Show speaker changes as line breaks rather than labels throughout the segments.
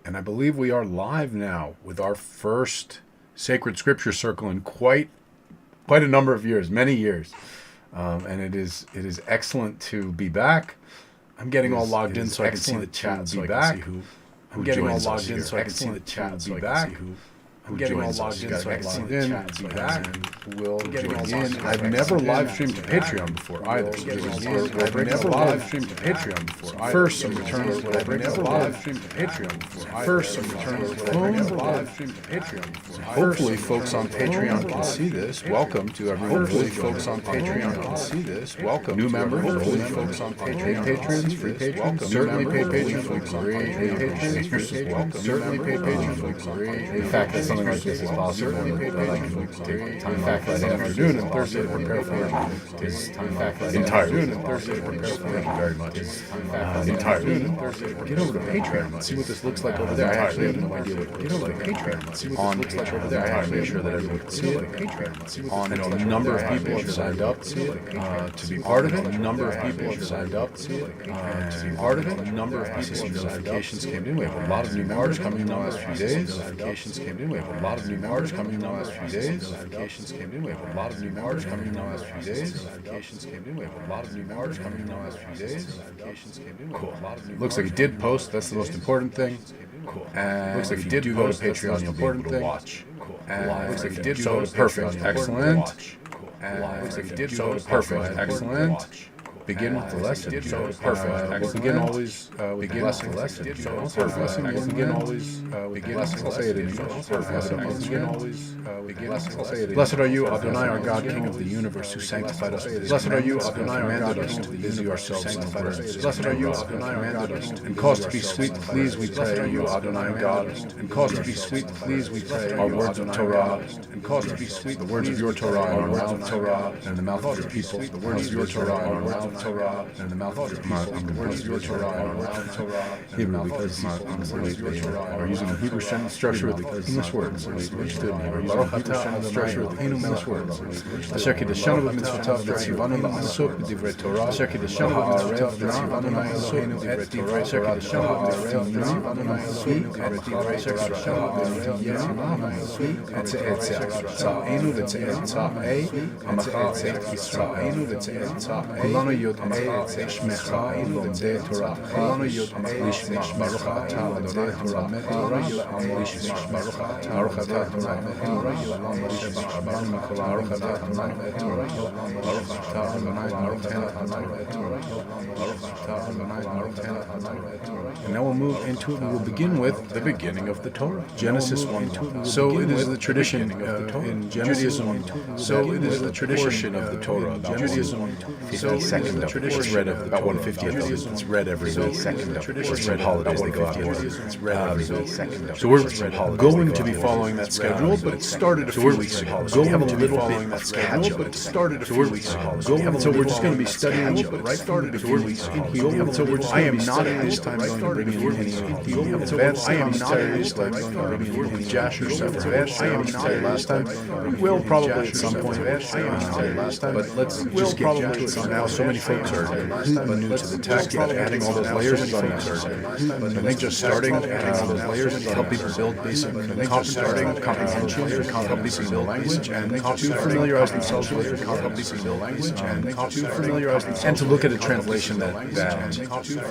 And I believe we are live now with our first Sacred Scripture Circle in quite a number of years, many years. And it is excellent to be back. I'm getting all logged in so I can see the chat, so I can see who I'm getting all logged in so I can see the chat, so I can see who I'm getting all logged in so I can see the chat, so I can see who will join in. I've never live streamed to Patreon before either. I've never live streamed to Patreon before either. First, some returns. I've never live streamed to Patreon before. First, some returns. I've never live streamed to Patreon before. Hopefully, folks on Patreon can see this. Welcome to everyone. Hopefully, folks on Patreon can see this. Welcome. New members. Hopefully, folks on Patreon. Patrons, free patrons. Certainly, pay patrons. Great patrons. Welcome. Certainly, pay patrons. Great. In fact, that's something like this is possible. I can take time back that afternoon and Thursday to prepare for it. Is time back that entire noon and Thursday to prepare for it. Thank you very much. Entire noon and Thursday. Get over to Patreon and see what this looks like over there. I actually have no idea what. Get over to Patreon and see what this looks like over there. I have to make sure that everyone can see it. On a number of people have signed up to be part of it. A number of people have signed up to be part of it. A number of people notifications came in. We have a lot of new members coming in the last few days. Notifications came in. We have a lot of new members coming in the last few days. Notifications came in. We have a lot of new members coming in the last few days. Notifications came in. We have a lot of new members coming in the last few days. Notifications came in. Cool. Looks like it did post. That's the most important thing. Cool. And looks like it did go to Patreon. You'll be able to watch. Cool. And looks like it did go to perfect. Excellent. And looks like it did go to perfect. Excellent. Begin with the lesson. Perfect. Begin always. Begin with the lesson. Perfect. Begin always. Begin. I'll say it in English. Perfect. Begin always. Begin. I'll say it. Blessed are you, Adonai, our God, King of the universe, who sanctified us. Blessed are you, Adonai, our God, us to busy ourselves in prayer. Blessed are you, Adonai, our God, and cause to be sweet, please, we pray. Are you, Adonai, our God, and cause to be sweet, please, we pray. Our words of Torah, and cause to be sweet, the words of your Torah, and the mouth of Torah, and the mouth of your people. The words of your Torah, and the mouth of Torah, and the mouth of your people. The words of your Torah, and the mouth of Torah, Hebrew, because we're using a Hebrew sentence structure with English words. We're stood in here. Baruch atah structure with English words. Asher kiddushanu b'mitzvotav v'tzivanu la'asok b'divrei Torah. Asher kiddushanu b'mitzvotav v'tzivanu la'asok b'divrei Torah. Asher kiddushanu b'mitzvotav v'tzivanu tza'enu v'tza'ei amachah Yisraelu v'tza'ei kulanu yod'ei shmecha v'lomdei Torah kulanu yod'ei lishma Baruch atah Adonai haramet Torah lishma Baruch atah Adonai Torah and now we'll move into it and we'll begin with the beginning of the Torah. Genesis 1. So it is the tradition in Judaism. So it is the tradition of the Torah. Judaism. 52nd of it's read about 150th. It's read every second of it's read holidays they go out. It's read every second. So we're going to be following that schedule, but it started a few weeks ago. Going to be following that schedule, but it started a few weeks ago. So we're just going to be studying, but it started a few weeks ago. So I am not at this time going to bring in any advanced. I am not at this time going to bring in any Jasher stuff. I am not at last time. We will probably at some point. I am not at last time. But let's just get to it now. So many folks are new to the text, adding all those layers and folks are. I think just starting adding all those layers and help people build basic comprehension and help people build language and to familiarize themselves with it, help people build language and to familiarize themselves and to look at a translation that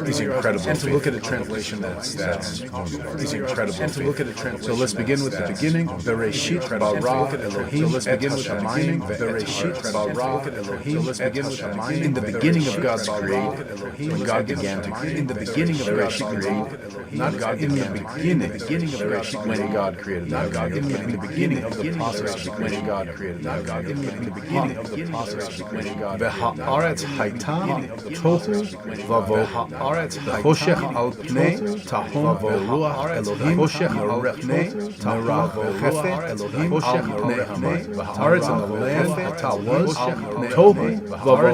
is incredible. And to look at a translation that's is incredible. And to look at a translation. So let's begin with the beginning. Bereshit bara Elohim. So let's begin with the beginning. Bereshit bara Elohim. So let's begin with the beginning. In the beginning of God's creation, when God began to create. In the beginning of God's creation, not God. In the beginning of Bereshit, when God created. Not God. In the beginning of the process when God created. Not God. In the beginning of the process when God. V'ha'aretz hayta tohu v'avo ha'aretz choshech al pnei tahom v'ruach Elohim choshech al pnei tahom v'chesed Elohim choshech al pnei ha'aretz and the land ha'ta was tohu v'avo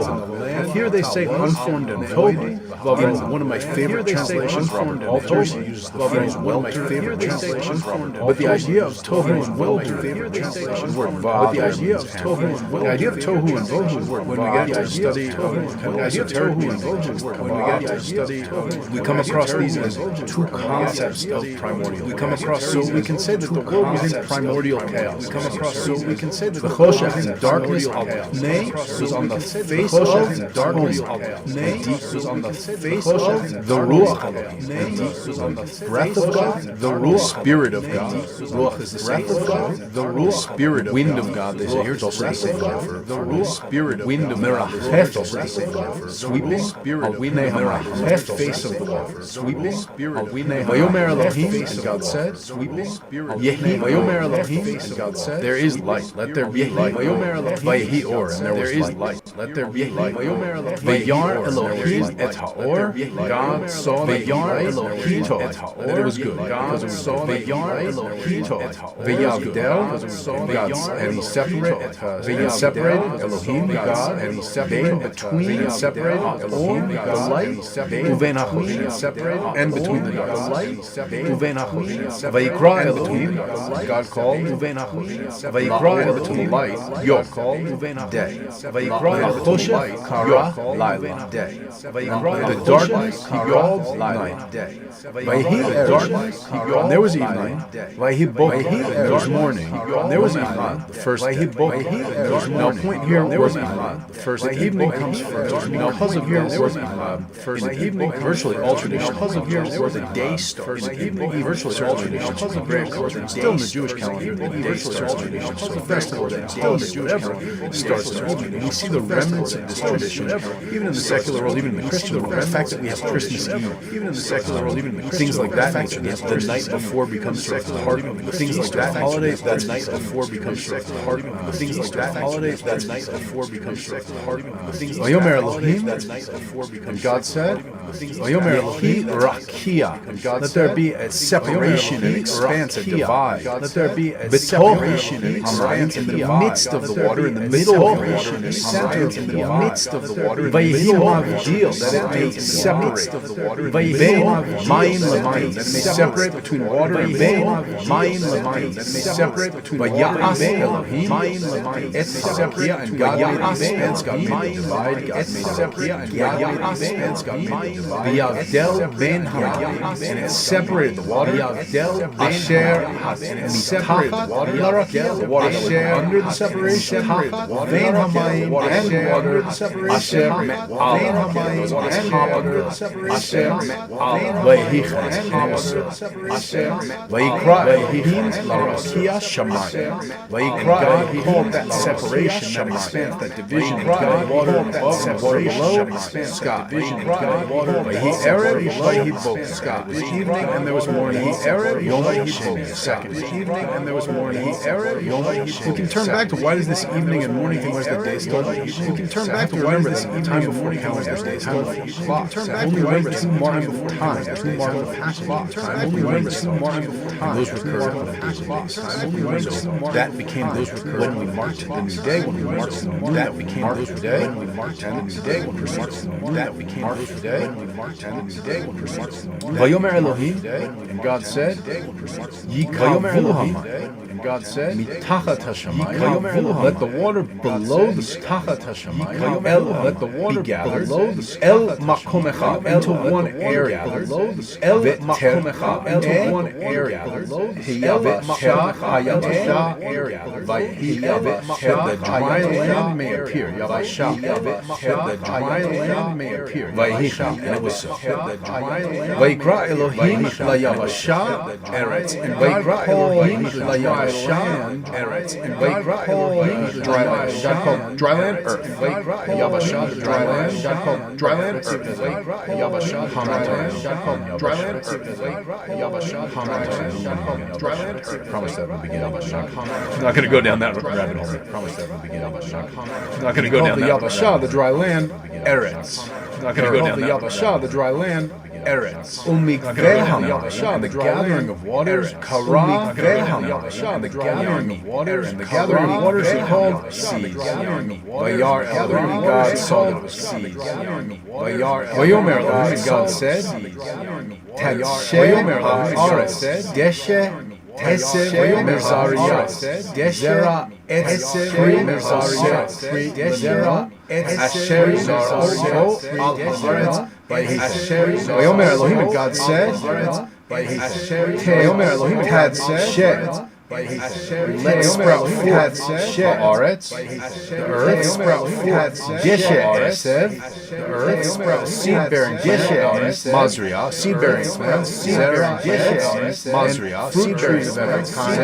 Here they say unformed and void. One of my favorite translations, Robert Alters, uses the phrase one of my favorite translations, but the idea of tohu and vohu, but the idea of tohu and vohu, the idea of tohu and vohu, when we get to study we come across these as two concepts of primordial. We come across, so we can say that the world was in primordial chaos. We come across, so we can say that the choshech and darkness of Nay was on the face of darkness of Nay was on the face of the Ruach of Nay was on the breath of God, the Ruach, Spirit of God. Ruach is the breath of God, the Ruach, Spirit of wind of God. They say here it's also the same word for the Ruach, Spirit of wind of Merachef, also the same word for sweeping Spirit of wind Merachef, face of the water, sweeping Spirit of wind. Vayomer Elohim, and God said, sweeping Spirit. Yehi Vayomer Elohim, and God said, there is light. Let there be light. Vayomer Elohim, Vayehi Or, and there is light. Let there be light. Vayar Elohim et Haor. God saw Vayar Elohim et Haor. That it was good. God saw Vayar Elohim et Haor. Vayavdel, God, and He separated Elohim, God, and He separated between and separated Elohim, the light, Uven HaChoshech, separated, and between the dark, the light, Uven HaChoshech, Vayikra Elohim, God called Uven HaChoshech, Vayikra Elohim, the light, Yom, called Uven day, Vayikra Choshech, Kara, Laila, day, the darkness, He called night, day, Vayhi, the darkness, He called, there was evening, Vayhi Bokeh, there was morning, there was evening, the first day, there was morning, point here, there was evening, the first day, evening comes first, because of here, there was evening, first evening, virtually all traditions, because of here, where the day starts, evening, virtually all traditions, because of great according, still in the Jewish calendar, the day starts, the festival, still in the Jewish calendar, starts, we see the remnants of this tradition, even in the secular world, even in the Christian world, the fact that we have Christmas Eve, even in the secular world, even in the Christian things like that nature, the night before becomes sort of the heart of the things like that holiday, that night before becomes sort of the heart of the things like that holiday, that night before becomes sort of the heart of the things like that holiday, that night before becomes, God said, Vayomer Elohim Rakia, and God let there be a separation and expanse, a divide. Let there be a separation and expanse in the midst of the water, in the middle of the water, in the center, in the midst of the water, in the middle of the deal, that it may separate of the water, Mayin Lemayin, that it may separate between water and Mayin Lemayin, that it may separate between Vayas Elohim, Mayin Lemayin, et Separia, and God made the expanse, God made the divide, God made Separia, and God made the expanse, God made the divide. V'yavdel ben hamayim, and it separated the water. V'yavdel ben hamayim, and it separated the water. The water that was under the separation. Ben hamayim, and the water the separation. Asher me'al, ben hamayim, and the water the separation. Asher me'al, v'yichas, and it was Asher v'yikra Elohim l'rakia shamayim. V'yikra God called that separation, that expanse, that division, and God called that separation, sky, division, and God water. He Erev, He Bokeh, Scott. The evening and there was morning. He Erev, Yom Sheni. Second. The evening and there was morning. He Erev, Yom Sheni. We can turn back to why does this evening and morning thing? Where's the day still? We can turn back to remember this time before calendars day. Time we can turn back to remember two marking of time. Two marking of clocks. Only remember two marking of time. Those recurred on the clocks. That became those recurred when we marked the new day. When we marked the new that became those day. When we marked the new day. When we marked the new that became those day. Vayomer Elohim, and God said, Yikayomer Elohim, and God said, Mitachat Hashamayim, let the water below the Tachat Hashamayim, let the water below the El Makomecha, into one area, El Makomecha, into one area, Hayavasha area, the dry land may appear, Yavasha, the dry land may appear, and it was so. Vayikra Elohim layavasha eretz, and Vayikra Elohim layavasha eretz, and Vayikra Elohim dry land. God called dry land earth. Vayikra Yavasha dry land. God called dry land earth. Vayikra Yavasha dry land. God called dry land earth. Vayikra Yavasha dry land. God called dry land earth. Promise that from the beginning. I'm not going to go down that rabbit hole. Promise that from the beginning. I'm not going to go down that. The Yavasha, the dry land, eretz. Not going to go down the Yavasha, the dry land, Eretz.
Umikveh
Hamar, the gathering of waters. Kara Hamar, the gathering of waters. And the gathering of waters are called seas. Vayar Elohim, God saw that it was seas. Vayomer Elohim, God said. Vayomer Elohim said. Deshe. Teseh Merzariah, Zera Etzeh Merzariah, Zera Asher Zaro Al Haaretz, Vayomer Elohim, God said, Vayomer Elohim had said, let sprout forth Haaretz, the earth sprout forth Geshe, the earth sprout seed-bearing Geshe, Mazriah, seed-bearing plants, seed-bearing Geshe, Mazriah, seed trees of every kind,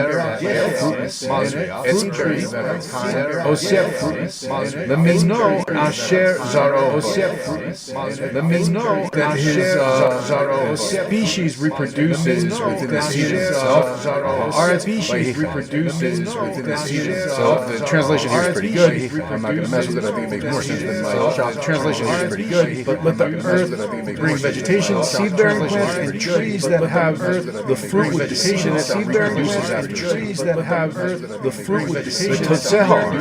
fruitless Mazriah, its trees of every kind, Osep fruitless Mazriah. Let me know Asher Zaro Osep fruitless Mazriah. Let me know that his Zaro species reproduces within the seed itself. Our species reproduces within the seed itself. The translation here is pretty good. I'm not going to mess with it. I think it makes more sense than my shop. The translation here is pretty good. But let the earth bring vegetation, seed-bearing plants, and trees that have the fruit with vegetation, seed-bearing produces after trees that have the fruit with vegetation. The Totsehar,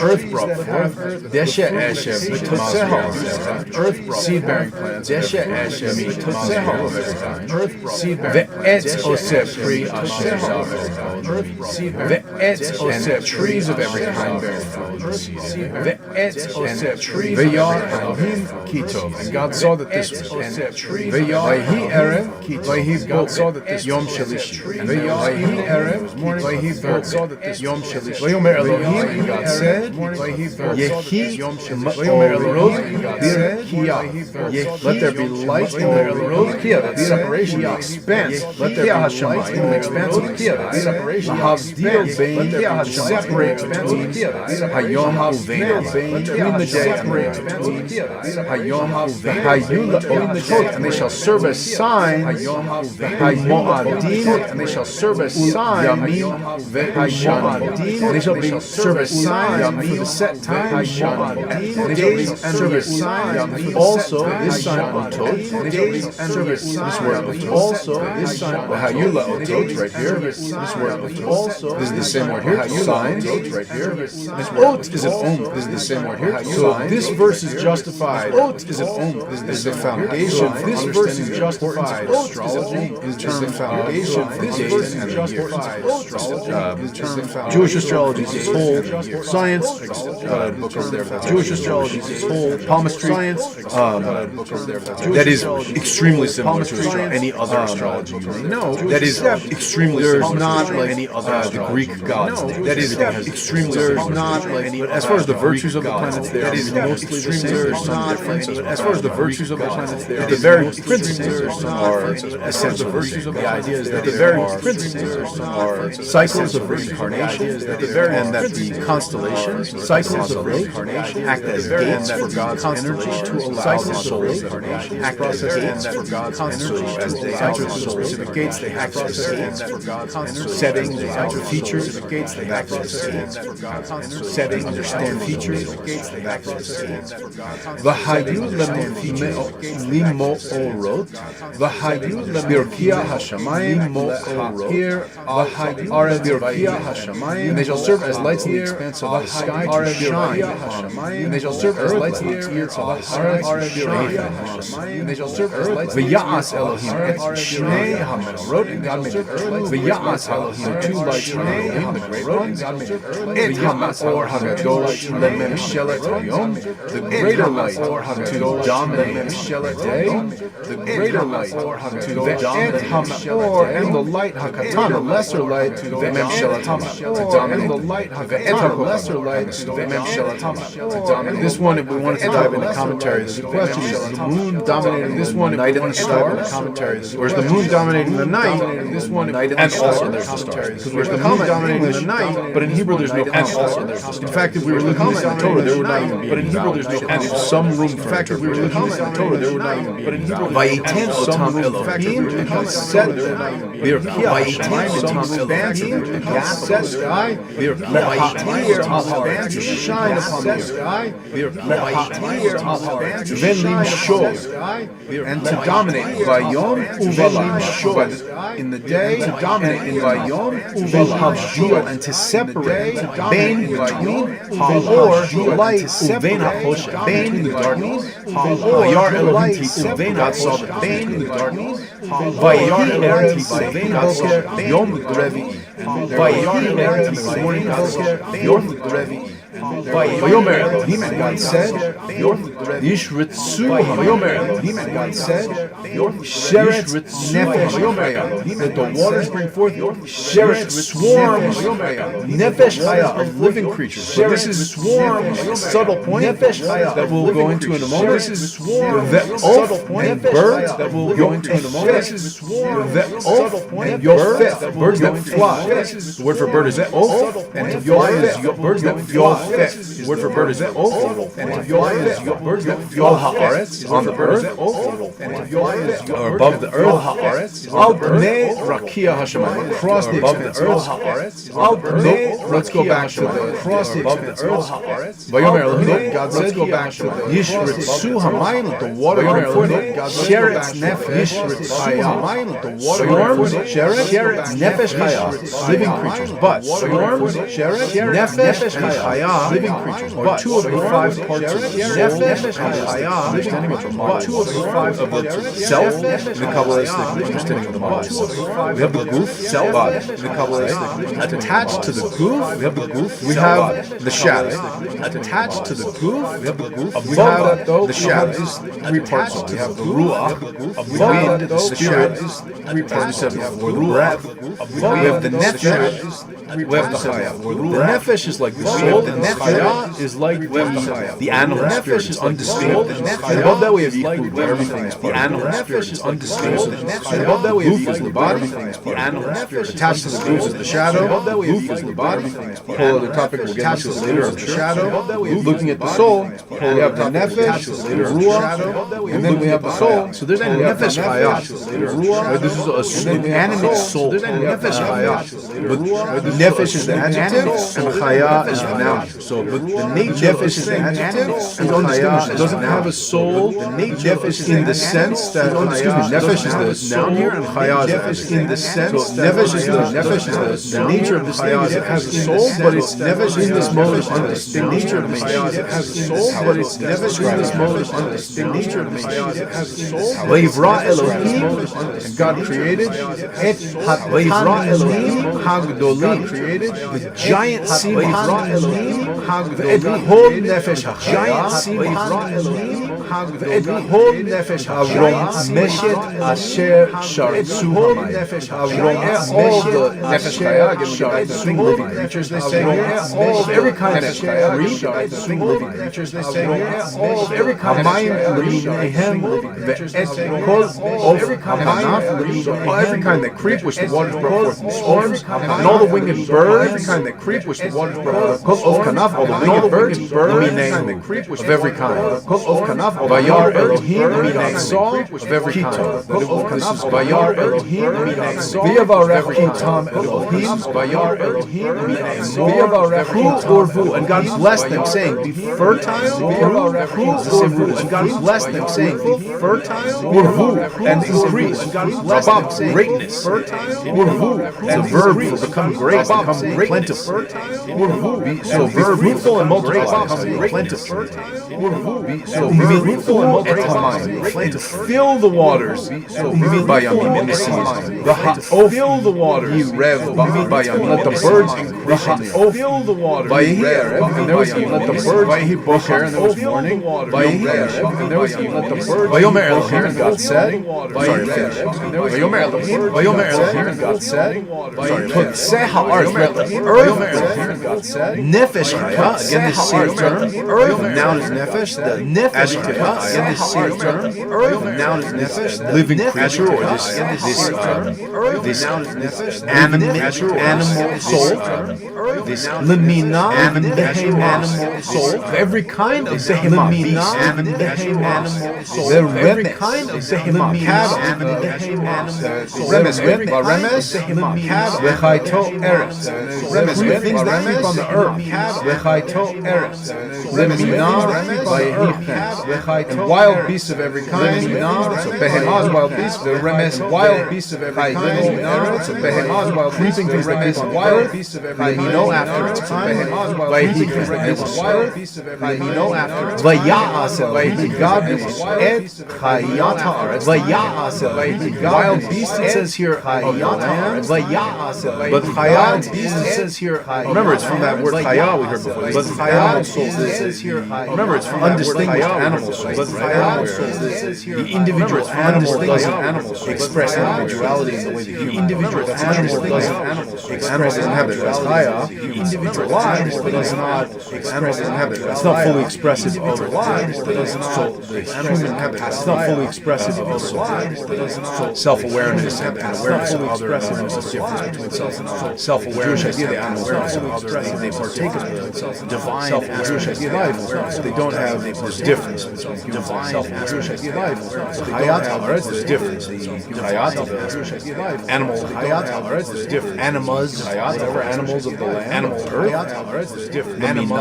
earth brought forth. Deshe Eshem, the Totsehar, earth brought seed-bearing plants. Deshe Eshem, the Totsehar, earth brought seed-bearing plants. The Etz Oseh Pri Asher Zar. And trees of every kind bear fruit. And trees Vayar Elohim Kitov. And God saw that this was Vayhi Erev Kitov. God saw that this Yom Shalishi. And Vayhi Erev Vayhi God saw that this Yom Shalishi. Vayomer Elohim, and God said, Yehi Vayomer Elohim, God said, let there be light in the Rozkia, that separation, the expanse. Let there be light in the expanse of the Kia, that separation. Havdil Bain, separate between Hayom Uvein, between the day and the night. Hayom Uvein, and they shall serve as signs. Hayom and they shall serve as signs. Yamim ve'Moadim, and they shall be serve as signs for the set time. And they shall be serve as signs. Also, this sign Otot, and they shall be serve as signs. Also, this sign Hayula Otot right here. This word also, this is the same word here. Signs right here. This Ot is an Om. This is the same word here. So this verse is justified. Ot is an Om. This is the foundation. This verse is justified. Astrology is the foundation. This verse is justified. Jewish astrology is whole science. Jewish astrology is whole palmistry science. That is extremely similar to any other astrology. No, that is extremely. There's not like any other the Greek gods. That is extremely. There's not like any. As far as the virtues of the planets, they are mostly the same. There's not differences. As far as the virtues of the planets, they are the very principles are essential. The virtues of the idea is that the very principles are cycles of reincarnation, and that the constellations, cycles of reincarnation, act as gates for God's energy to allow the soul reincarnation, act as gates for God's energy as they enter the specific gates. They act as gates for God's energy. Setting, they enter features, the gates, they act as gates for God's energy. Setting, understand features, the gates, they act as gates for God's energy. V'hayu limo'orot, v'hayu birkia hashamayim mo'orot, v'hayu are birkia hashamayim, and they shall serve as lights in the expanse of the sky to shine, and they shall serve as lights in the expanse of the sky to shine, and they shall serve as lights. V'ya'as Elohim et shnei ha'menorot, and God made the earth. V'ya'as Elohim, two lights from Elohim, the great ones. God made the earth. Et ha'or ha'gadol le'memshelet hayom, the greater light to dominate memshelet day, the greater light to dominate memshelet, and the light hakatan, the lesser light to memshelet to dominate the light hakatan, the lesser light to memshelet to dominate. This one, if we wanted to dive into commentary, the question is: the moon dominating this one, night and the stars. Commentary, or is the moon dominating the night? This one, and also there's the stars. Because where's the moon dominating davening in the night, but in Hebrew there's no consonants. In fact, if we were looking at the Torah, there would not even be. But in Hebrew there's no consonants. Some room. In fact, if we were looking at the Torah, there would not even be. But in Hebrew, Vayiten otam Elohim, and God set them. Vayiten otam Elohim, and God set sky. Vaytir al to shine upon the sky. Vaytir al to shine and to dominate Vayom uvalah in the day, to dominate in Vayom uvalah, and to separate between the light uvein ha'choshesh, between the darkness. Vayar Elohim uvein God saw the between the darkness. Vayar Erev uvein boker Yom Revi'i. Vayar Erev morning boker Yom Revi'i. Vayomer Elohim, and God said, Yishritzu Vayomer Elohim, and God said, Sheret Nefesh Elohim, that the waters bring forth Sheret swarms Nefesh Chaya of living creatures. So this is swarms, a subtle point that we'll go into in a moment. This is swarms, the subtle point, and birds that we'll go into in a moment. This is swarms, the oath, and Yofet, birds that fly. The word for bird is oath, and Yofet, birds that fly. The word for bird is oath, and to fly is birds that fly haaretz on the earth, or above the earth haaretz. Al pnei rakia hashemayim, across the above the earth haaretz. Al pnei. Let's go back to the across the above the earth haaretz. Vayomer Elohim, God said, let's go back to the Yishritzu hamayim, the water before them. Sheretz nefesh, Yishritzu hamayim, the water before them. Sheretz nefesh chaya, living creatures, but swarms, Sheretz nefesh chaya. Living creatures, but two of the 5 parts of the nefesh and chaya, understanding of the mind. Two of the 5 of the self, in the Kabbalistic understanding of the mind. We have the goof, self, body. In the Kabbalistic, attached to the goof, we have the goof. We have the shadow. Attached to the goof, we have the goof. We have the shadow. Is 3 parts. We have the ruach, the wind, the spirit. 3 parts. We have the breath. We have the nefesh. We have the chaya. The nefesh is like the soul. The nefesh is like the animal spirit is undistinct. Above that we have yichud, where everything is the animal spirit is undistinct. Above that we have goof is the body. The animal spirit attached to the goof is the shadow. Above that we have goof is the body. Whole other topic we'll get into later. The shadow. Looking at the soul, we have the nefesh, the ruach, and then we have the soul. So there's a nefesh chaya. This is an animate soul. There's a nefesh chaya. But the nefesh is the adjective, and chaya is the noun. So the nefesh is the adjective, and chaya doesn't have a soul. The nefesh in the sense that, nefesh is the noun here, and chaya is in the sense. So nefesh is the nature of this thing is it has a soul, but it's nefesh in this mode of undistinct nature of the chaya. It has a soul, but it's nefesh in this mode of undistinct nature of the chaya. It has a soul. Vayivra Elohim, and God created et Vayivra Elohim hagdolim, created the giant simcha Elohim hagdolim, whole nefesh, giant simcha Elohim hagdolim, whole nefesh avrom meshet asher sharetzu hamayim, avrom all the nefesh chaya, sharetzu living creatures. They say all of every kind of creature, living creatures. They say all of every kind of hamayim every kind that creep which the waters brought forth in swarms, and all the winged birds, every kind that creep which the waters brought forth of kanaf, all the winged birds, of every kind. Of kanaf, Vayar Elohim, saw of every kind. This is Vayar Elohim, V'yavarech Tam Elohim, Vayar Elohim, V'yavarech Urvu, and God blessed them, saying, be fertile, Urvu, and God blessed them, saying, be fertile, Urvu, and increase, and God blessed them, saying, greatness, Urvu, and verb for become great, become plentiful, Urvu, so be fruitful and multiply, become plentiful, Urvu, so be fruitful and multiply, plentiful, fill the waters, so by Yamim in the seas, fill the waters, by Yamim, let the birds increase, fill the waters, by Yehi, and there was let the birds, by Yehi Bocher, and there was morning, by Yehi, and there was let the birds, by Yomer Elohim, and God said, by Yomer Elohim, and God said, put Seha Arth, let the earth, Nefesh Chaya, again this same term, earth, noun is Nefesh, the Nefesh Chaya, again this same term, earth, noun is Nefesh, living creature, or this this animal soul, this lemina, animal soul, every kind of behemah, animal soul, every kind of behemah, remes, lechaito eretz, remes, things that keep on the earth, lechaito eretz, lemina, and wild beasts of every kind, so behemahs, wild beasts, remes, wild beasts of every kind, so behemahs, wild creeping things that keep on wild beasts of every kind, after its time, wild beasts of every kind, after its time, God et chayat haaretz, wild beasts, it says here, chayat haaretz, but chayat beast, it says here, remember it's from that word chayah we heard before, but chayat soul, it says here, remember it's from undistinguished animal soul, but chayat soul, it says here, the individual animal doesn't express individuality in the way the individual animal doesn't express individuality. The individual life does not express habit. It's not fully expressive of life. The human habit. It's not fully expressive of self-awareness and awareness of other elements. The difference between self-awareness. The Jewish idea, the animal awareness of others, they partake of the divine Jewish idea life. They don't have this difference between divine Jewish idea life. The hayat haaretz, there's difference. The hayat of the Jewish idea life. Animal hayat haaretz, there's difference. Animals, whatever animals of the land. Animal earth, there's different animals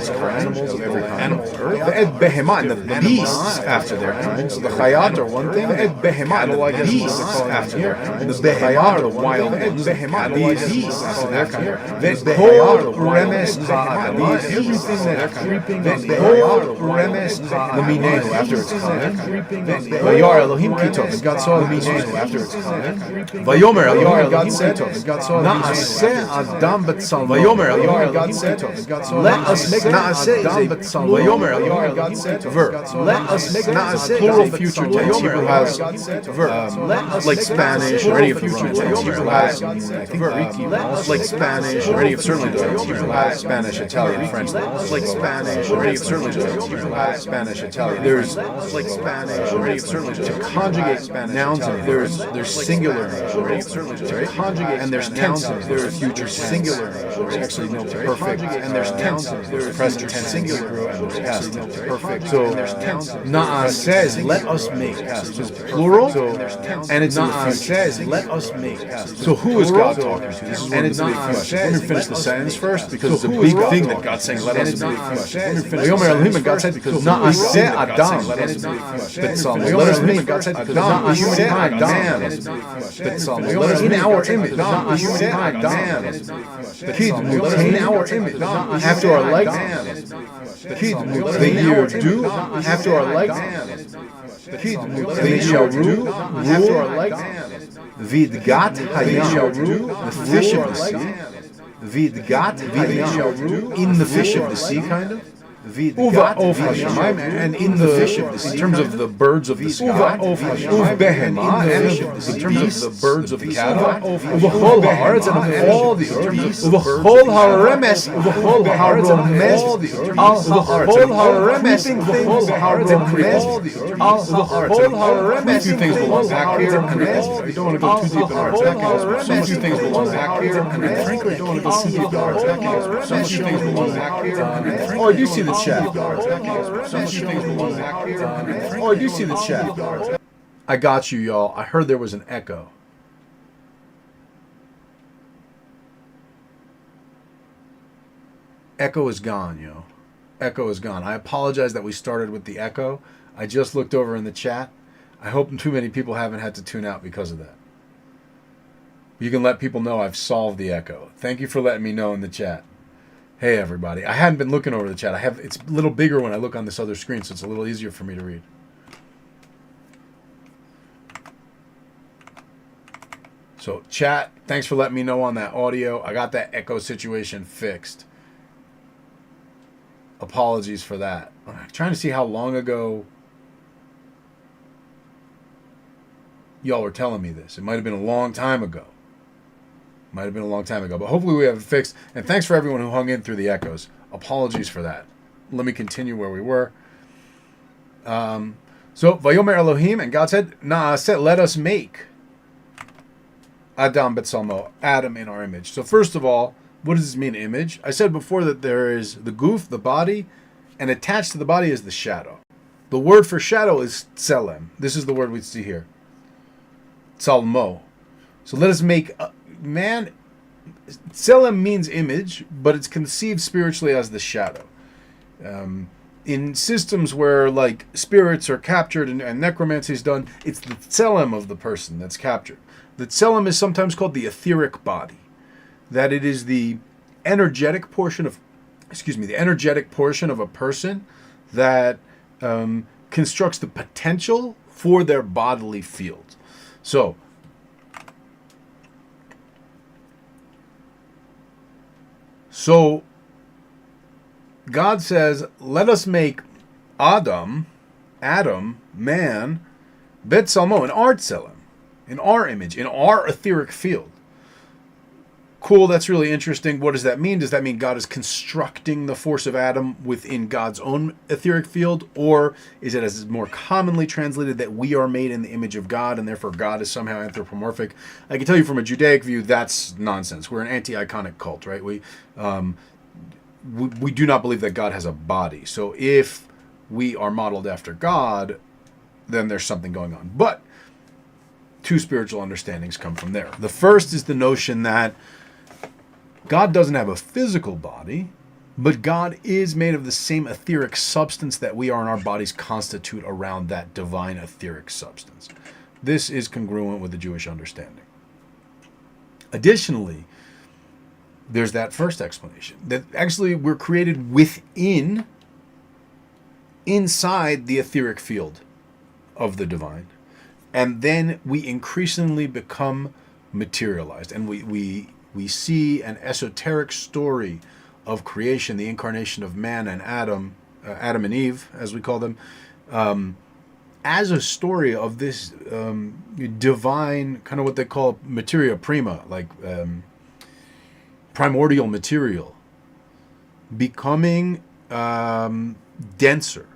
of every kind. Animal earth, the behemah and the beasts after their kind. So the chayat are one thing, the behemah, the beasts after their kind. The behemah are the wild ones. The beasts after their kind. The whole remes, everything that's creeping, the whole remes, the minenu after its kind. Vayar Elohim kitov, God saw the minenu after its kind. Vayomer Elohim, God said, Na'aseh Adam b'tzalmo. Vayomer Elohim, God said, let us make Na'aseh Adam b'tzalmo. Vayomer Elohim, God said, verb. Let us make Na'aseh plural future tense. Hebrew has verb. Like Spanish or any of the future tense. Hebrew has, I think Greek like Spanish or any of certainly the Hebrew has Spanish, Italian, French. Like Spanish or any of certainly the Hebrew has Spanish, Italian. There's like Spanish or any of certainly to conjugate nouns in there's singular to conjugate and there's tense there's future singular there's actually no perfect and there's tense there's present tense singular and there's past perfect so Na'a says let us make so it's plural and it's Na'a says let us make so who is God talking to? This is and it's Na'a says let me finish the sentence first because it's a big thing that God's saying let us make flesh. Let me finish God said because Na'a said Adam let us make flesh. Let us make God said because Na'a said Adam let us in our image Na'a said Adam in our image after our likeness the year do after our likeness they shall rule after our likeness Vidgat hayam the fish of the sea Vidgat hayam in the fish of the sea kind of Uva of Hashemayim, and in the fish of the sea, in terms of the birds of the sky. Uva of Hashemayim, behemah, in terms of the birds of the cattle. Uva chol haaretz, and of all the earth. Uva chol haaremes, uva chol haaremes, uva chol haaremes, uva chol haaremes, uva chol haaremes. A few things belong back here. We don't want to go too deep in our attack. So few things belong back here. Frankly, I don't want to go too deep in our attack. So few things belong back here. Oh, I do see the chat. Oh, I do see the chat. I got you, y'all. I heard there was an echo. Echo is gone, yo. Echo is gone. I apologize that we started with the echo. I just looked over in the chat. I hope too many people haven't had to tune out because of that. You can let people know I've solved the echo. Thank you for letting me know in the chat. Hey everybody, I hadn't been looking over the chat. It's a little bigger when I look on this other screen, so it's a little easier for me to read. So chat, thanks for letting me know on that audio. I got that echo situation fixed. Apologies for that. I'm trying to see how long ago y'all were telling me this. It might have been a long time ago. But hopefully we have it fixed. And thanks for everyone who hung in through the echoes. Apologies for that. Let me continue where we were. So, Vayomer Elohim, and God said, Na'aseh, let us make.
Adam Betsalmo, Adam in our image. So first of all, what does this mean, image? I said before that there is the goof, the body, and attached to the body is the shadow. The word for shadow is tselem. This is the word we see here. Tsalmo. So let us make man. Tselem means image, but it's conceived spiritually as the shadow. In systems where like spirits are captured and necromancy is done, it's the tselem of the person that's captured. The tselem is sometimes called the etheric body. That it is the energetic portion of, the energetic portion of a person that constructs the potential for their bodily field. So, God says, let us make Adam, man, Betsalmo, in our tselem, in our image, in our etheric field. Cool, that's really interesting. What does that mean? Does that mean God is constructing the force of Adam within God's own etheric field? Or is it, as is more commonly translated, that we are made in the image of God and therefore God is somehow anthropomorphic? I can tell you from a Judaic view, that's nonsense. We're an anti-iconic cult, right? We do not believe that God has a body. So if we are modeled after God, then there's something going on. But two spiritual understandings come from there. The first is the notion that God doesn't have a physical body, but God is made of the same etheric substance that we are, and our bodies constitute around that divine etheric substance. This is congruent with the Jewish understanding. Additionally, there's that first explanation, that actually we're created inside the etheric field of the divine. And then we increasingly become materialized. And we see an esoteric story of creation, the incarnation of man and Adam and Eve, as we call them, as a story of this divine, kind of what they call materia prima, like primordial material, becoming denser,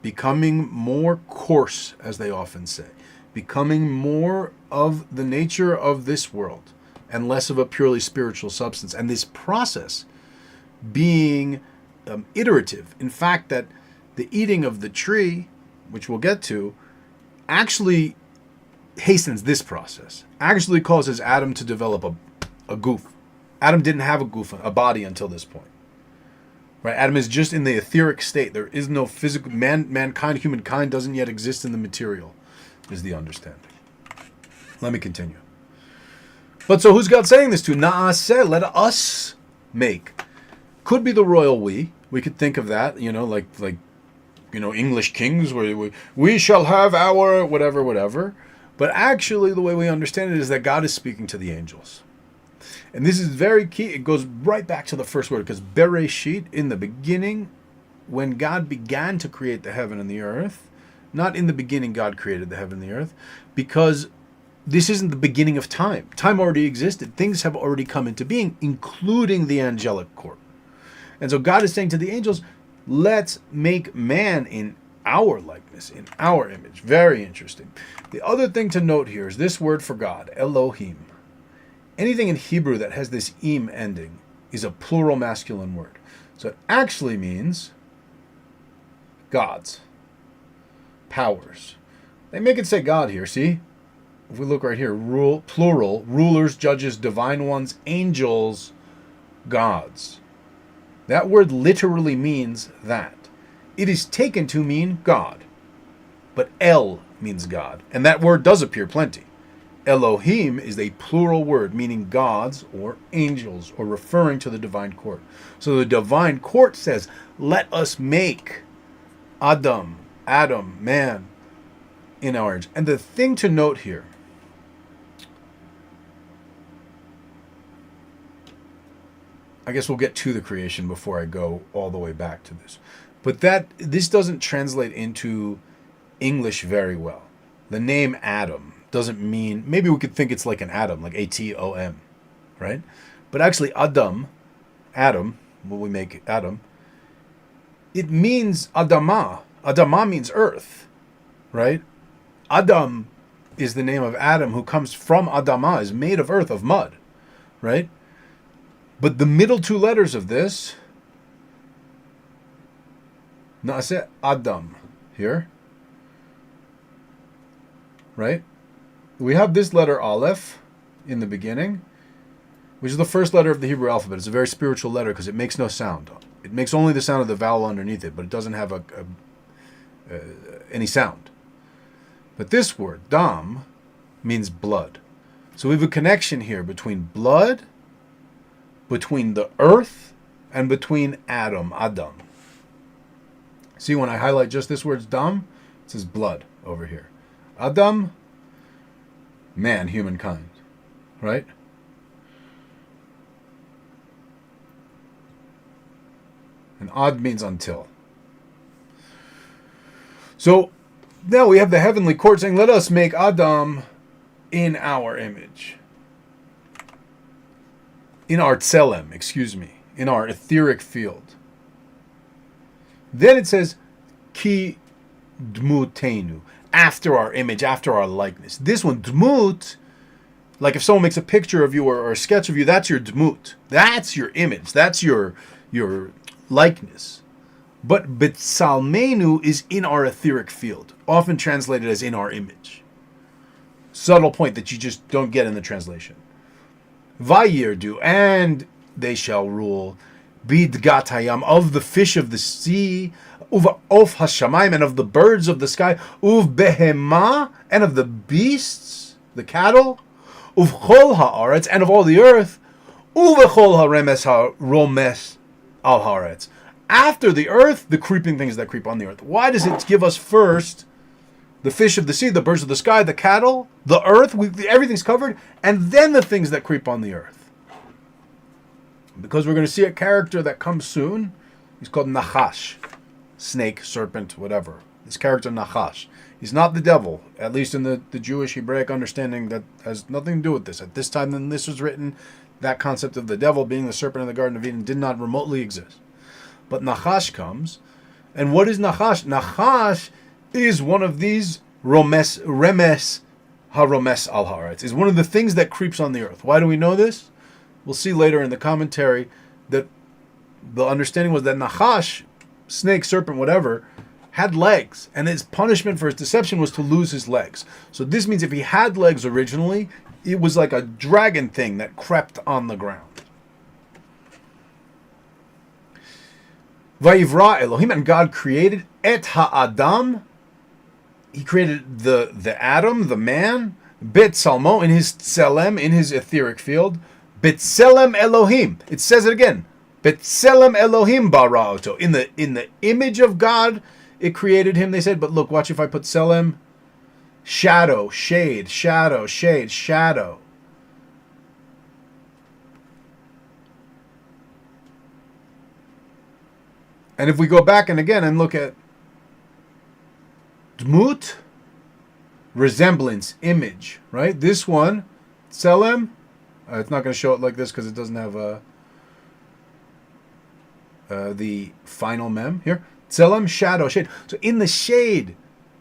becoming more coarse, as they often say, becoming more of the nature of this world and less of a purely spiritual substance. And this process being iterative. In fact, that the eating of the tree, which we'll get to, actually hastens this process, actually causes Adam to develop a goof. Adam didn't have a body until this point. Right? Adam is just in the etheric state. There is no physical mankind, humankind doesn't yet exist in the material, is the understanding. Let me continue. But so who's God saying this to? Na'aseh, let us make. Could be the royal we. We could think of that, like English kings, where we shall have our whatever. But actually, the way we understand it is that God is speaking to the angels. And this is very key. It goes right back to the first word, because Bereshit, in the beginning, when God began to create the heaven and the earth, not in the beginning God created the heaven and the earth, because this isn't the beginning of time. Time already existed. Things have already come into being, including the angelic court. And so God is saying to the angels, let's make man in our likeness, in our image. Very interesting. The other thing to note here is this word for God, Elohim. Anything in Hebrew that has this im ending is a plural masculine word. So it actually means gods, powers. They make it say God here, see? If we look right here, plural, rulers, judges, divine ones, angels, gods. That word literally means that. It is taken to mean God. But El means God. And that word does appear plenty. Elohim is a plural word meaning gods or angels, or referring to the divine court. So the divine court says, let us make Adam, man, in our image. And the thing to note here, I guess we'll get to the creation before I go all the way back to this. But this doesn't translate into English very well. The name Adam doesn't mean, maybe we could think it's like an atom, like Atom, right? But actually Adam, when we make Adam, it means Adama. Adama means earth, right? Adam is the name of Adam, who comes from Adamah, is made of earth, of mud, right? But the middle two letters of this, Naaseh Adam, here, right? We have this letter Aleph in the beginning, which is the first letter of the Hebrew alphabet. It's a very spiritual letter because it makes no sound. It makes only the sound of the vowel underneath it, but it doesn't have any sound. But this word, dam, means blood. So we have a connection here between blood, between the earth, and between Adam. See, when I highlight just this word, dam, it says blood over here. Adam, man, humankind, right? And ad means until. So now we have the heavenly court saying, let us make Adam in our image. In our tselem, in our etheric field. Then it says, ki dmutenu, after our image, after our likeness. This one, dmut, like if someone makes a picture of you or a sketch of you, that's your dmut. That's your image. That's your likeness. But betsalmenu is in our etheric field, often translated as in our image. Subtle point that you just don't get in the translation. Vayirdu, and they shall rule, bidgat hayam, of the fish of the sea, uv of hashamayim, and of the birds of the sky, uv behema, and of the beasts, the cattle, uv chol haaretz, and of all the earth, uv chol haremes haromes al haaretz. After the earth, the creeping things that creep on the earth. Why does it give us first the fish of the sea, the birds of the sky, the cattle, the earth? Everything's covered, and then the things that creep on the earth. Because we're going to see a character that comes soon. He's called Nachash. Snake, serpent, whatever. This character Nachash. He's not the devil, at least in the Jewish Hebraic understanding that has nothing to do with this. At this time when this was written, that concept of the devil being the serpent in the Garden of Eden did not remotely exist. But Nachash comes, and what is Nachash? Nachash is one of these remes haromes al haaretz. Is one of the things that creeps on the earth. Why do we know this? We'll see later in the commentary that the understanding was that Nachash, snake, serpent, whatever, had legs, and his punishment for his deception was to lose his legs. So this means if he had legs originally, it was like a dragon thing that crept on the ground. Vayivra Elohim, and God created et ha'adam. He created the Adam, the man, bet salmo, in his tselem, in his etheric field. Bet selem Elohim. It says it again. Bet selem Elohim bara'oto. In the image of God, it created him. They said, but look, watch if I put selem, shadow, shade, shadow, shade, shadow. And if we go back and again and look at dmut, resemblance, image, right? This one, tselem, it's not going to show it like this because it doesn't have the final mem here. Tselem, shadow, shade. So in the shade,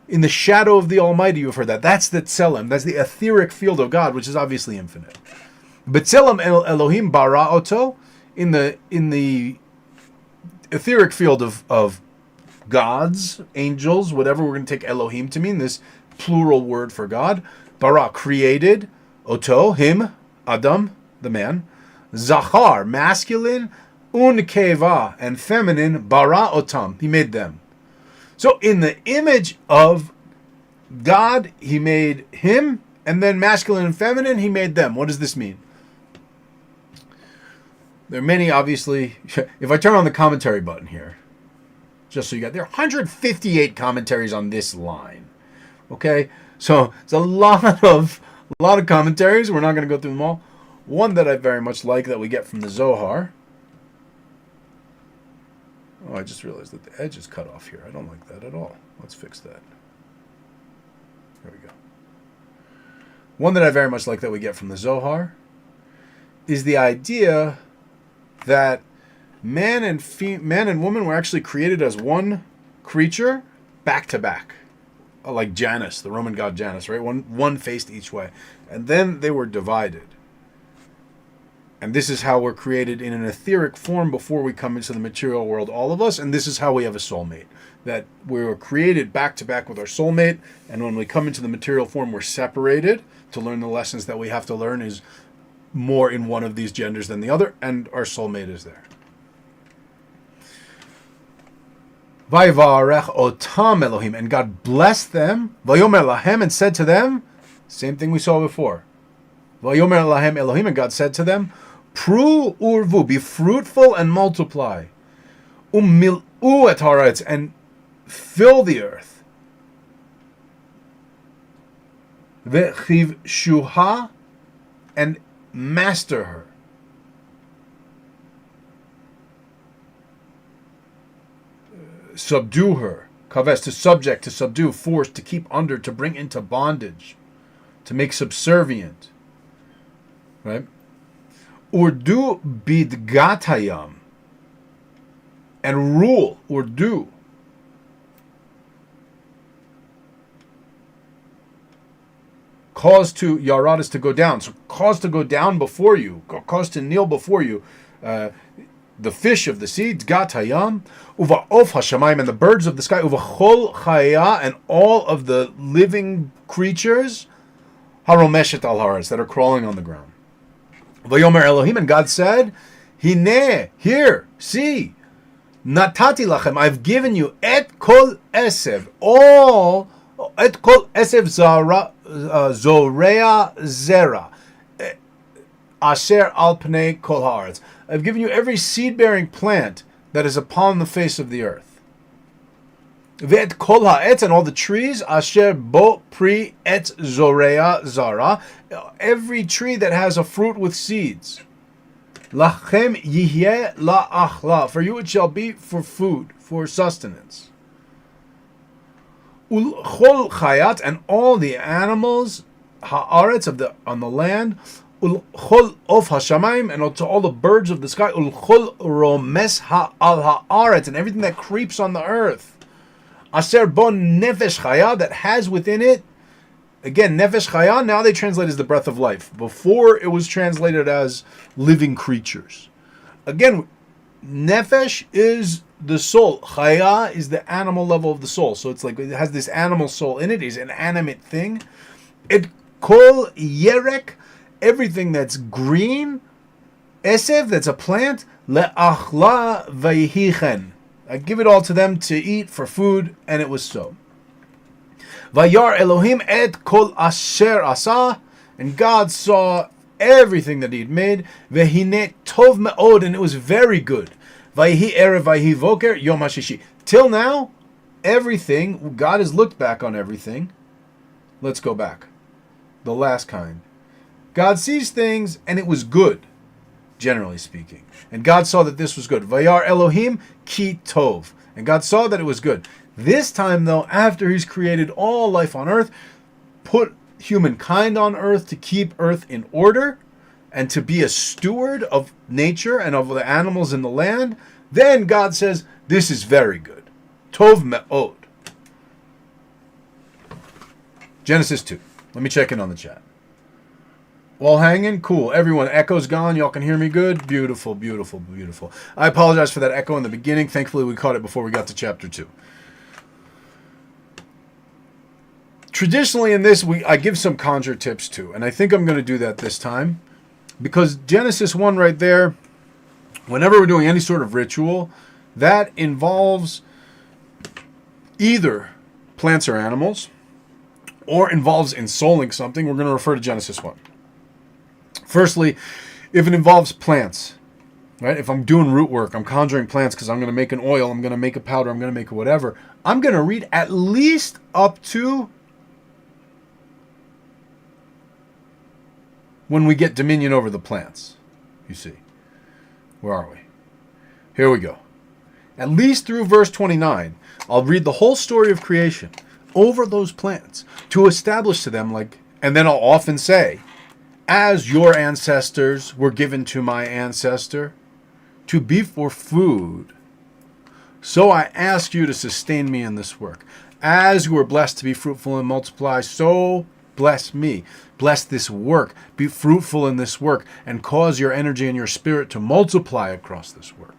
in the shadow of the Almighty, you've heard that. That's the tselem. That's the etheric field of God, which is obviously infinite. But tselem Elohim bara'oto, in the etheric field of gods, angels, whatever we're going to take Elohim to mean, this plural word for God. Bara, created. Oto, him. Adam, the man. Zachar, masculine. Unkeva, and feminine. Bara otam, he made them. So in the image of God, he made him, and then masculine and feminine, he made them. What does this mean? There are many, obviously. If I turn on the commentary button here, just so you got, there are 158 commentaries on this line. Okay, so it's a lot of commentaries. We're not going to go through them all. One that I very much like that we get from the Zohar. Oh, I just realized that the edge is cut off here. I don't like that at all. Let's fix that. There we go. One that I very much like that we get from the Zohar is the idea that man and woman were actually created as one creature, back to back. like Janus, the Roman god Janus, right? One faced each way. And then they were divided. And this is how we're created in an etheric form before we come into the material world, all of us. And this is how we have a soulmate. That we were created back to back with our soulmate. And when we come into the material form, we're separated to learn the lessons that we have to learn is more in one of these genders than the other. And our soulmate is there. Vayivarech otam Elohim. And God blessed them. Vayomer lahem, and said to them, same thing we saw before. Vayomer lahem Elohim, and God said to them, Pru urvu, be fruitful and multiply. Umil'u et haaretz, and fill the earth. Vechiv shuha, and master her. Subdue her. Kaves, to subject, to subdue, force, to keep under, to bring into bondage, to make subservient. Right? Urdu bidgatayam, and rule, urdu. Cause to, yarad is to go down. So cause to go down before you, cause to kneel before you. The fish of the sea, gatayam, uva of hashamayim, and the birds of the sky, uva chol chaya, and all of the living creatures, haromeshet al haaretz, that are crawling on the ground. Vayomer Elohim, and God said, Hineh, here, see, natati lachem, I've given you et kol esev, all, et kol esev zara, zorea zera, asher al pnei kol haaretz. I've given you every seed-bearing plant that is upon the face of the earth. Ve'et kol ha'etz, and all the trees, asher bo pri et zorea zara, every tree that has a fruit with seeds. Lachem yihyeh la'achla, for you it shall be for food, for sustenance. Ulchol chayat, and all the animals ha'aretz on the land. Ulchol of hashamayim, and to all the birds of the sky. Ulchol romes ha'al ha'aretz, and everything that creeps on the earth. Asher bon nefesh chaya, that has within it. Again, nefesh chaya, now they translate as the breath of life. Before it was translated as living creatures. Again, nefesh is the soul. Chaya is the animal level of the soul. So it's like it has this animal soul in it. It's an animate thing. It kol yerek, everything that's green. Esev, that's a plant. Le'achla vayhichen, I give it all to them to eat for food, and it was so. Vayar Elohim et kol asher asa, and God saw everything that He had made. Vehine tov me'od, and it was very good. Vayhi erev vayhi voker yom hashishi. Till now, everything, God has looked back on everything. Let's go back. The last kind. God sees things, and it was good, generally speaking. And God saw that this was good. Vayar Elohim ki tov. And God saw that it was good. This time, though, after He's created all life on earth, put humankind on earth to keep earth in order and to be a steward of nature and of the animals in the land, then God says, this is very good. Tov me'od. Genesis 2. Let me check in on the chat. All hanging? Cool. Everyone, echo's gone. Y'all can hear me good? Beautiful, beautiful, beautiful. I apologize for that echo in the beginning. Thankfully, we caught it before we got to chapter 2. Traditionally in this, I give some conjure tips too, and I think I'm going to do that this time, because Genesis 1 right there, whenever we're doing any sort of ritual, that involves either plants or animals, or involves ensouling something. We're going to refer to Genesis 1. Firstly, if it involves plants, right? If I'm doing root work, I'm conjuring plants because I'm going to make an oil, I'm going to make a powder, I'm going to make a whatever, I'm going to read at least up to when we get dominion over the plants. You see. Where are we? Here we go. At least through verse 29, I'll read the whole story of creation over those plants to establish to them, like, and then I'll often say, as your ancestors were given to my ancestor to be for food, so I ask you to sustain me in this work. As you are blessed to be fruitful and multiply, so bless me. Bless this work. Be fruitful in this work and cause your energy and your spirit to multiply across this work.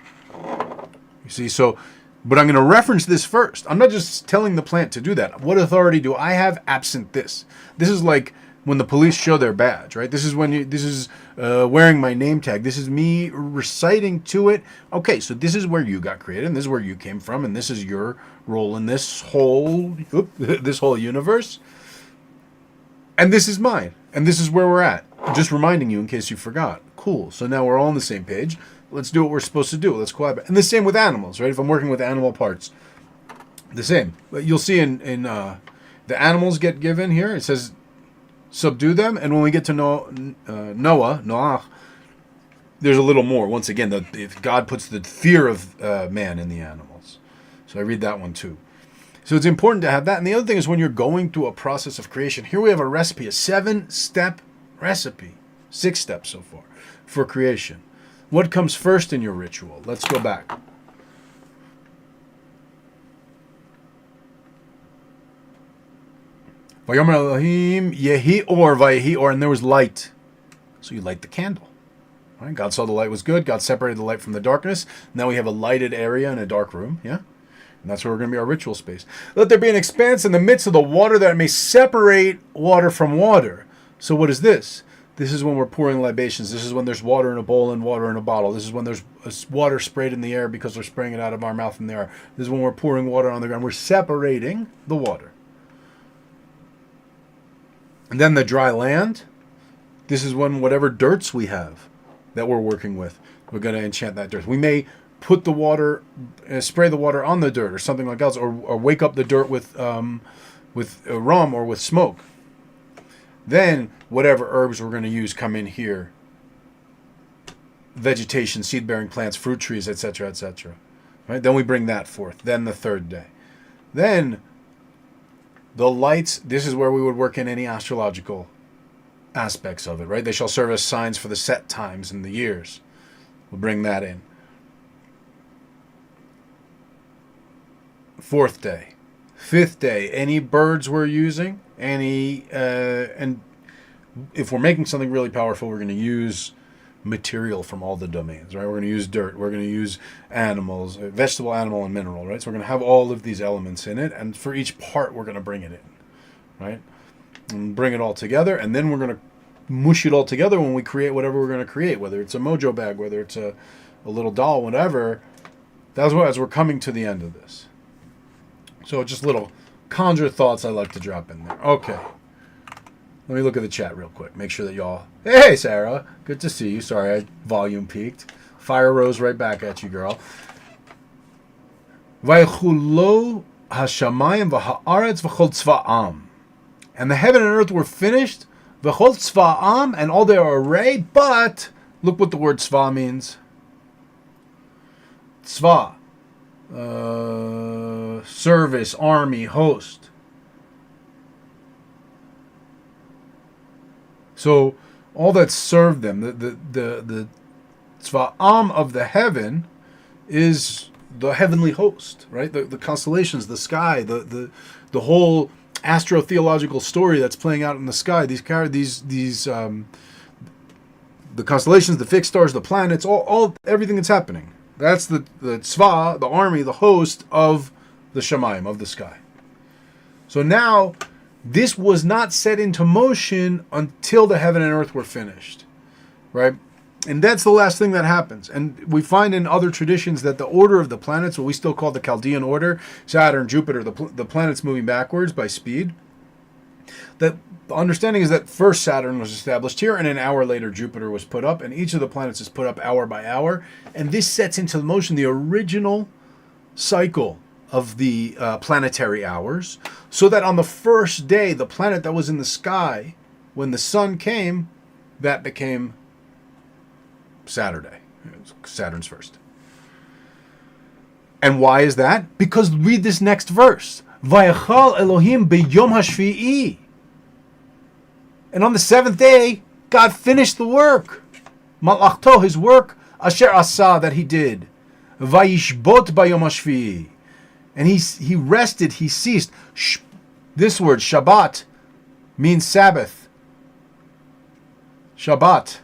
You see, so, but I'm going to reference this first. I'm not just telling the plant to do that. What authority do I have absent this? This is like when the police show their badge, right? This is when this is wearing my name tag. This is me reciting to it. Okay, so this is where you got created, and this is where you came from, and this is your role in this whole universe. And this is mine, and this is where we're at. Just reminding you in case you forgot. Cool. So now we're all on the same page. Let's do what we're supposed to do. Let's collaborate. And the same with animals, right? If I'm working with animal parts, the same. But you'll see in the animals get given here. It says subdue them, and when we get to Noach, there's a little more. Once again, if God puts the fear of man in the animals. So I read that one too. So it's important to have that. And the other thing is when you're going through a process of creation, here we have a recipe, a 7-step recipe, 6 steps so far for creation. What comes first in your ritual? Let's go back. Vayomer Elohim yehi or vayehi or, and there was light. So you light the candle. Right? God saw the light was good. God separated the light from the darkness. Now we have a lighted area in a dark room. Yeah? And that's where we're going to be our ritual space. Let there be an expanse in the midst of the water that it may separate water from water. So what is this? This is when we're pouring libations. This is when there's water in a bowl and water in a bottle. This is when there's water sprayed in the air because we're spraying it out of our mouth in the air. This is when we're pouring water on the ground. We're separating the water. And then the dry land. This is when whatever dirts we have that we're working with, we're going to enchant that dirt. We may put the water, spray the water on the dirt or something like else, or wake up the dirt with rum or with smoke. Then whatever herbs we're going to use come in here. Vegetation, seed-bearing plants, fruit trees, etc., etc. Right? Then we bring that forth. Then the third day. Then the lights, this is where we would work in any astrological aspects of it, right? They shall serve as signs for the set times and the years. We'll bring that in. 4th day. 5th day, any birds we're using, and if we're making something really powerful, we're going to use material from all the domains, right? We're going to use dirt, we're going to use animals, vegetable, animal, and mineral, right? So we're going to have all of these elements in it, and for each part, we're going to bring it in, right? And bring it all together, and then we're going to mush it all together when we create whatever we're going to create, whether it's a mojo bag, whether it's a little doll, whatever. That's what, as we're coming to the end of this. So just little conjure thoughts I like to drop in there. Okay. Let me look at the chat real quick. Make sure that y'all... Hey, Sarah. Good to see you. Sorry, I volume peaked. Fire rose right back at you, girl. Vaychulo hashamayim v'ha'aretz v'chol tzva'am. And the heaven and earth were finished. V'chol tzva'am, and all their array. But, look what the word tzva means. Tzva. Service, army, host. So all that served them, the tzva'am of the heaven is the heavenly host, right? The constellations, the sky, the whole astro-theological story that's playing out in the sky. These the constellations, the fixed stars, the planets, all everything that's happening. That's the tzva, the army, the host of the shamayim, of the sky. So now, this was not set into motion until the heaven and earth were finished, right? And that's the last thing that happens. And we find in other traditions that the order of the planets, what we still call the Chaldean order, Saturn, Jupiter, the planets moving backwards by speed, that the understanding is that first Saturn was established here, and an hour later Jupiter was put up, and each of the planets is put up hour by hour, and this sets into motion the original cycle of the planetary hours, so that on the first day, the planet that was in the sky, when the sun came, that became Saturday. Saturn's first. And why is that? Because read this next verse. Vayachal Elohim beyom hashvi'i. And on the 7th day, God finished the work. Malachto, his work, asher asa, that he did. Vayishbot bayom hashvi'i. And he rested, he ceased. This word, Shabbat, means Sabbath. Shabbat.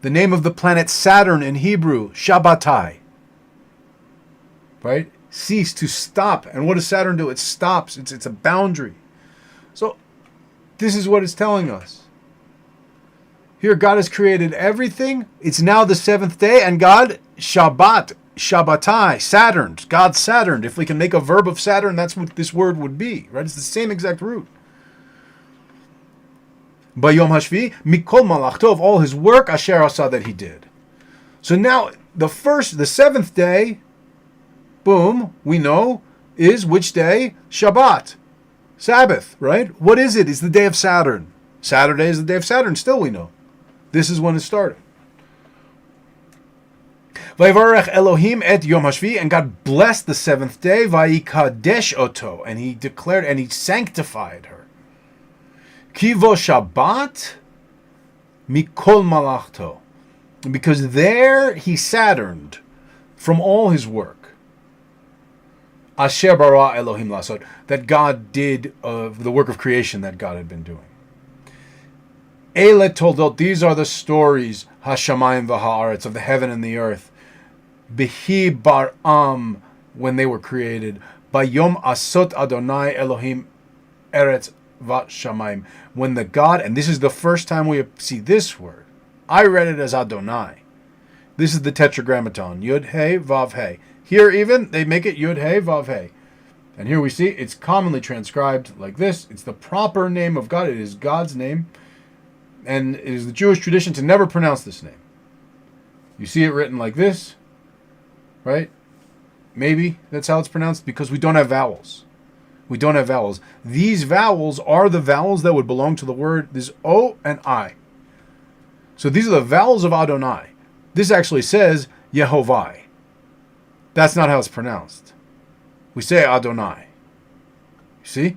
The name of the planet Saturn in Hebrew, Shabbatai. Right? Cease, to stop. And what does Saturn do? It stops. It's a boundary. So this is what it's telling us. Here God has created everything. It's now the seventh day, and God, Shabbat, Shabbatai, Saturn, God Saturn. If we can make a verb of Saturn, that's what this word would be, right? It's the same exact root. Bayom Hashvi, Mikol Malachto, of all his work, Asher Asa, that he did. So now, the seventh day, boom, we know, is which day? Shabbat. Sabbath, right? What is it? It's the day of Saturn. Saturday is the day of Saturn, still we know. This is when it started. Vayivarech Elohim et Yom Hashvi, and God blessed the seventh day, Vayikadesh oto, and he declared and he sanctified her. Kivo Shabbat mikol malachto, because there he Saturned from all his work. Asher bara Elohim lasot, that God did the work of creation that God had been doing. Ele toldot, these are the stories, Hashamayim v'haaretz, of the heaven and the earth. Behi baram, when they were created. Bayom asot Adonai Elohim eretz v'shamayim, when the God, and this is the first time we see this word. I read it as Adonai. This is the Tetragrammaton, Yud Hey Vav Hey. Here even they make it Yud Hey Vav Hey, and here we see it's commonly transcribed like this. It's the proper name of God. It is God's name. And it is the Jewish tradition to never pronounce this name. You see it written like this, right? Maybe that's how it's pronounced, because we don't have vowels. We don't have vowels. These vowels are the vowels that would belong to the word. There's O and I. So these are the vowels of Adonai. This actually says Yehovah. That's not how it's pronounced. We say Adonai. You see?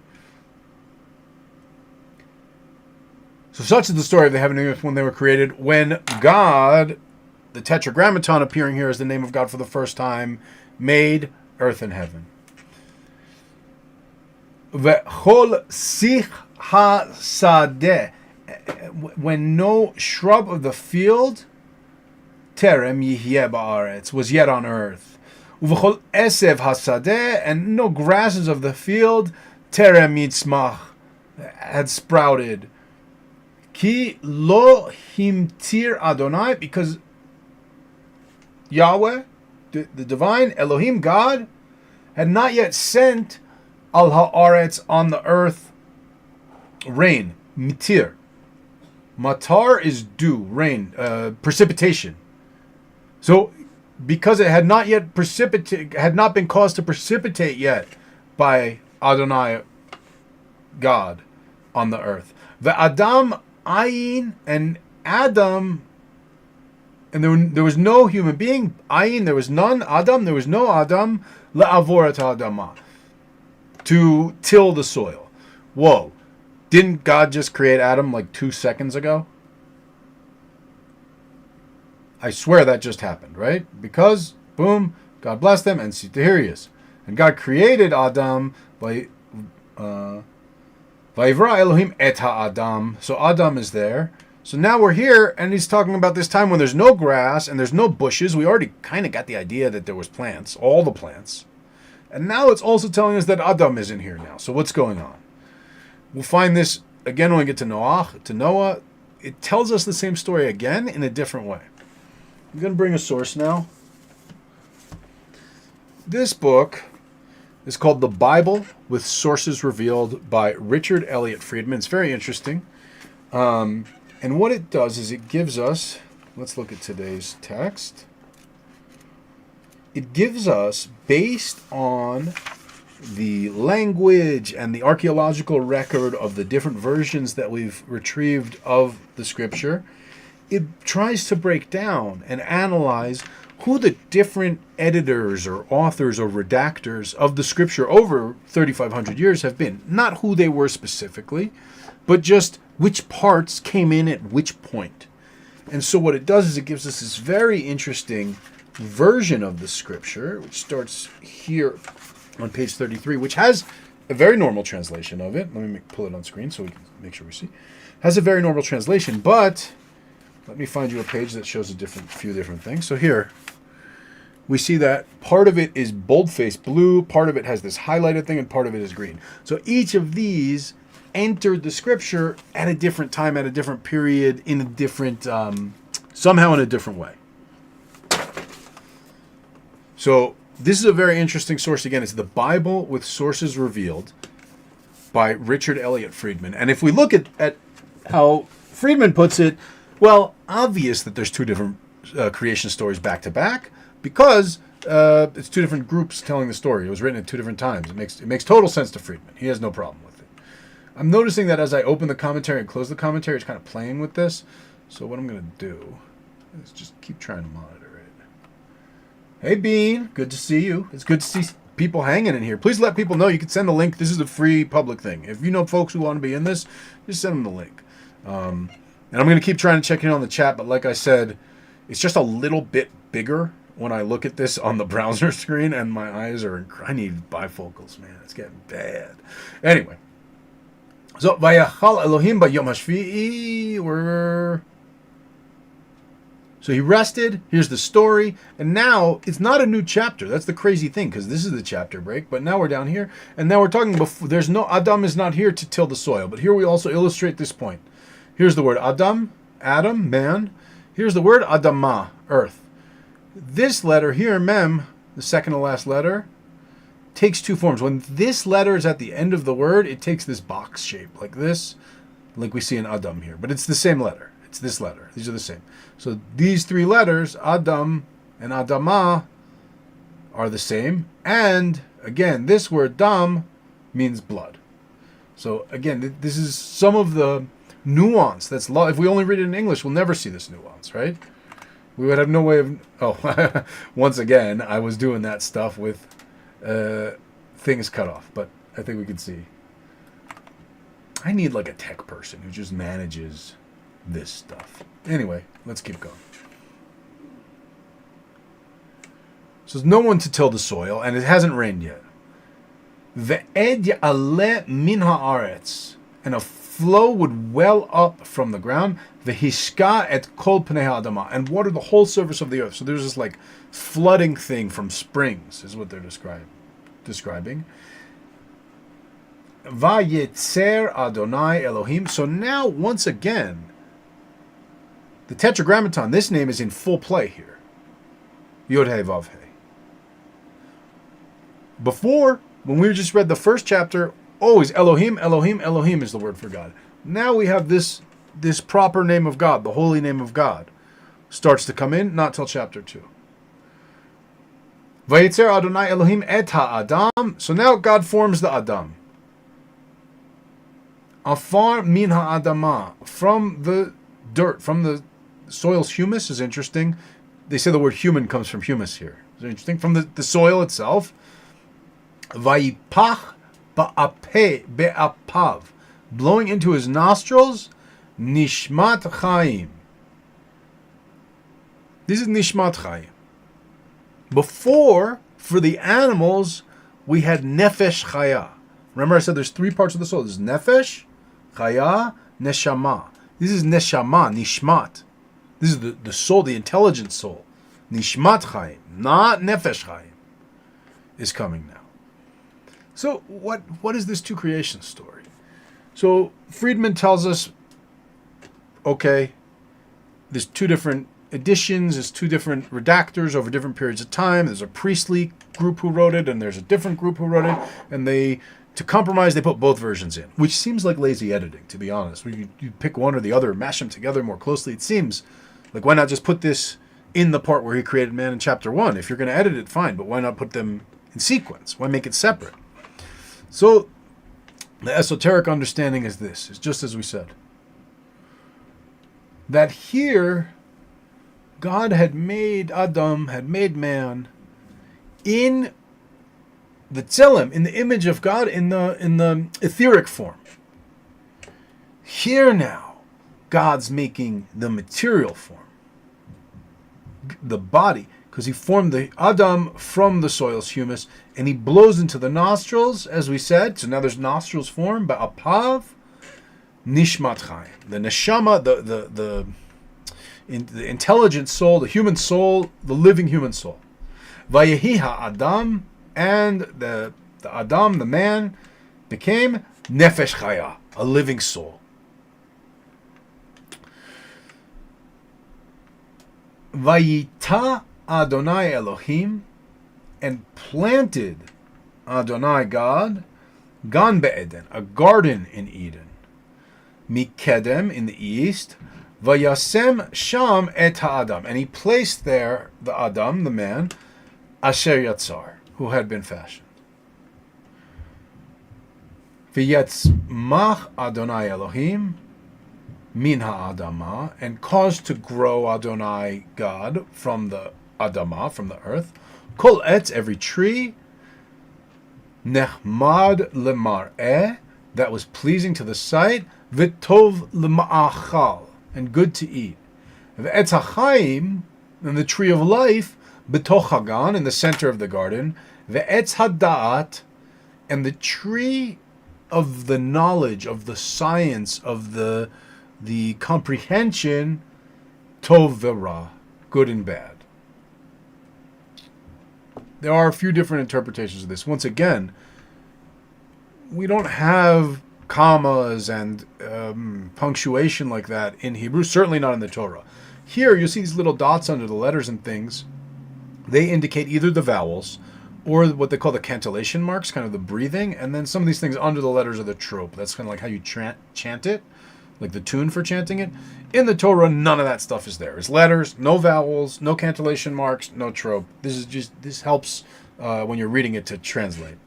So such is the story of the heaven and earth when they were created, when God, the Tetragrammaton appearing here as the name of God for the first time, made earth and heaven. V'chol sich ha-sadeh, when no shrub of the field, terem yihyeh ba'aretz, was yet on earth. Uv'chol esev ha-sadeh, and no grasses of the field, terem yitzmach, had sprouted. Ki lo himtir Adonai, because Yahweh, the divine Elohim, God, had not yet sent al haaretz, on the earth, rain, mitir. Matar is dew, rain, precipitation. So, because it had not yet had not been caused to precipitate yet by Adonai, God, on the earth. The Adam Ayin, and Adam, and there was no human being. Ayin, there was none. Adam, there was no Adam. La'avorat Adama, to till the soil. Whoa. Didn't God just create Adam like 2 seconds ago? I swear that just happened, right? Because, boom, God blessed them, and here he is. And God created Adam by Vayivra Elohim et ha'adam. So Adam is there. So now we're here, and he's talking about this time when there's no grass and there's no bushes. We already kind of got the idea that there was plants, all the plants. And now it's also telling us that Adam is in here now. So what's going on? We'll find this again when we get to Noach, to Noah. It tells us the same story again in a different way. I'm going to bring a source now. This book is called The Bible with Sources Revealed by Richard Elliott Friedman. It's very interesting. And what it does is it gives us, let's look at today's text. It gives us, based on the language and the archaeological record of the different versions that we've retrieved of the scripture, it tries to break down and analyze who the different editors or authors or redactors of the scripture over 3,500 years have been. Not who they were specifically, but just which parts came in at which point. And so what it does is it gives us this very interesting version of the scripture, which starts here on page 33, which has a very normal translation of it. Let me pull it on screen so we can make sure we see. Has a very normal translation, but let me find you a page that shows few different things. So here, we see that part of it is boldface blue, part of it has this highlighted thing, and part of it is green. So each of these entered the scripture at a different time, at a different period, in a different, somehow in a different way. So this is a very interesting source. Again, it's the Bible with Sources Revealed by Richard Elliott Friedman. And if we look at how Friedman puts it, well, obvious that there's two different creation stories back to back, because it's two different groups telling the story. It was written at two different times. It makes total sense to Friedman. He has no problem with it. I'm noticing that as I open the commentary and close the commentary, it's kind of playing with this. So what I'm going to do is just keep trying to monitor it. Hey, Bean. Good to see you. It's good to see people hanging in here. Please let people know. You can send the link. This is a free public thing. If you know folks who want to be in this, just send them the link. And I'm going to keep trying to check in on the chat, but like I said, it's just a little bit bigger when I look at this on the browser screen, and my eyes are... I need bifocals, man. It's getting bad. Anyway. So, Vayachal Elohim b'yom hashvi'i, so he rested. Here's the story. And now, it's not a new chapter. That's the crazy thing, because this is the chapter break. But now we're down here. And now we're talking... Adam is not here to till the soil. But here we also illustrate this point. Here's the word Adam, man. Here's the word Adamah, earth. This letter here, Mem, the second to last letter, takes two forms. When this letter is at the end of the word, it takes this box shape, like this, like we see in Adam here. But it's the same letter. It's this letter. These are the same. So these three letters, Adam and Adamah, are the same. And, again, this word Dam means blood. So, again, this is some of the nuance. If we only read it in English, we'll never see this nuance, right? We would have no way of... Oh, once again, I was doing that stuff with things cut off. But I think we can see. I need like a tech person who just manages this stuff. Anyway, let's keep going. So there's no one to till the soil, and it hasn't rained yet. Ve'ed ya'aleh min ha'aretz, and a flow would well up from the ground. V'hishka et kol pnei ha'adamah, and water the whole surface of the earth. So there's this like flooding thing from springs, is what they're describing. Vayetzer Adonai Elohim. So now, once again, the Tetragrammaton, this name is in full play here. Yod-Heh Vav-Heh. Before, when we just read the first chapter, always Elohim, Elohim, Elohim is the word for God. Now we have this proper name of God, the holy name of God, starts to come in, not till chapter 2. Vayetzer Adonai Elohim et ha'adam. So now God forms the Adam. Afar min ha'adamah. From the dirt, from the soil's humus is interesting. They say the word human comes from humus here. Is it interesting? From the soil itself. Vayipach be'apav. Blowing into his nostrils. Nishmat chaim. This is Nishmat chaim. Before, for the animals, we had nefesh chaya. Remember I said there's three parts of the soul. There's nefesh, chaya, neshama. This is neshama, nishmat. This is the soul, the intelligent soul. Nishmat chaim, not nefesh chaim, is coming now. So what is this two creation story? So Friedman tells us, okay, there's two different editions, there's two different redactors over different periods of time. There's a priestly group who wrote it, and there's a different group who wrote it, and to compromise, they put both versions in, which seems like lazy editing, to be honest. You pick one or the other, mash them together more closely. It seems like, why not just put this in the part where he created man in chapter 1? If you're going to edit it, fine, but why not put them in sequence? Why make it separate? So the esoteric understanding is this, is just as we said, that here God had made Adam, had made man in the tzelem, in the image of God, in the etheric form. Here now, God's making the material form, the body. because he formed the Adam from the soil's humus, and he blows into the nostrils, as we said. So now there's nostrils formed, but apav nishmat chayim, the neshama, the intelligent soul, the human soul, the living human soul. Vayehi Adam, and the Adam, the man, became nefesh chaya, a living soul. Vayita Adonai Elohim, and planted Adonai God, Gan be'Eden, a garden in Eden, Mikedem, in the east, Vayasem Sham et ha'Adam, and he placed there the Adam, the man, Asher Yatzar, who had been fashioned. V'yetzmach Adonai Elohim min ha'adama, and caused to grow Adonai God from the Adama, from the earth. Kol etz, every tree, nechmad lemar'eh, that was pleasing to the sight, v'tov lema'achal, and good to eat. V'etz ha'chaim, and the tree of life, b'toch hagan, in the center of the garden, v'etz hada'at, and the tree of the knowledge, of the science, of the comprehension, tov v'ra, good and bad. There are a few different interpretations of this. Once again, we don't have commas and punctuation like that in Hebrew, certainly not in the Torah. Here, you see these little dots under the letters and things. They indicate either the vowels or what they call the cantillation marks, kind of the breathing, and then some of these things under the letters are the trope. That's kind of like how you chant it, like the tune for chanting it. In the Torah, none of that stuff is there. It's letters, no vowels, no cantillation marks, no trope. This helps when you're reading it to translate.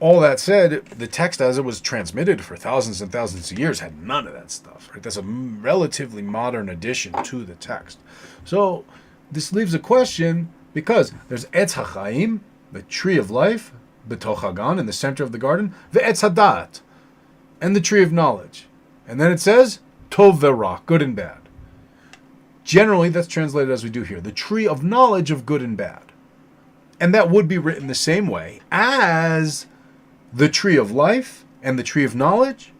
All that said, the text as it was transmitted for thousands and thousands of years had none of that stuff. Right? That's a relatively modern addition to the text. So this leaves a question, because there's Etz HaChaim, the tree of life, B'toch Hagan, in the center of the garden, Ve'etz Hadat, and the tree of knowledge. And then it says, Tov V'ra, good and bad. Generally, that's translated as we do here, the tree of knowledge of good and bad. And that would be written the same way as the tree of life and the tree of knowledge,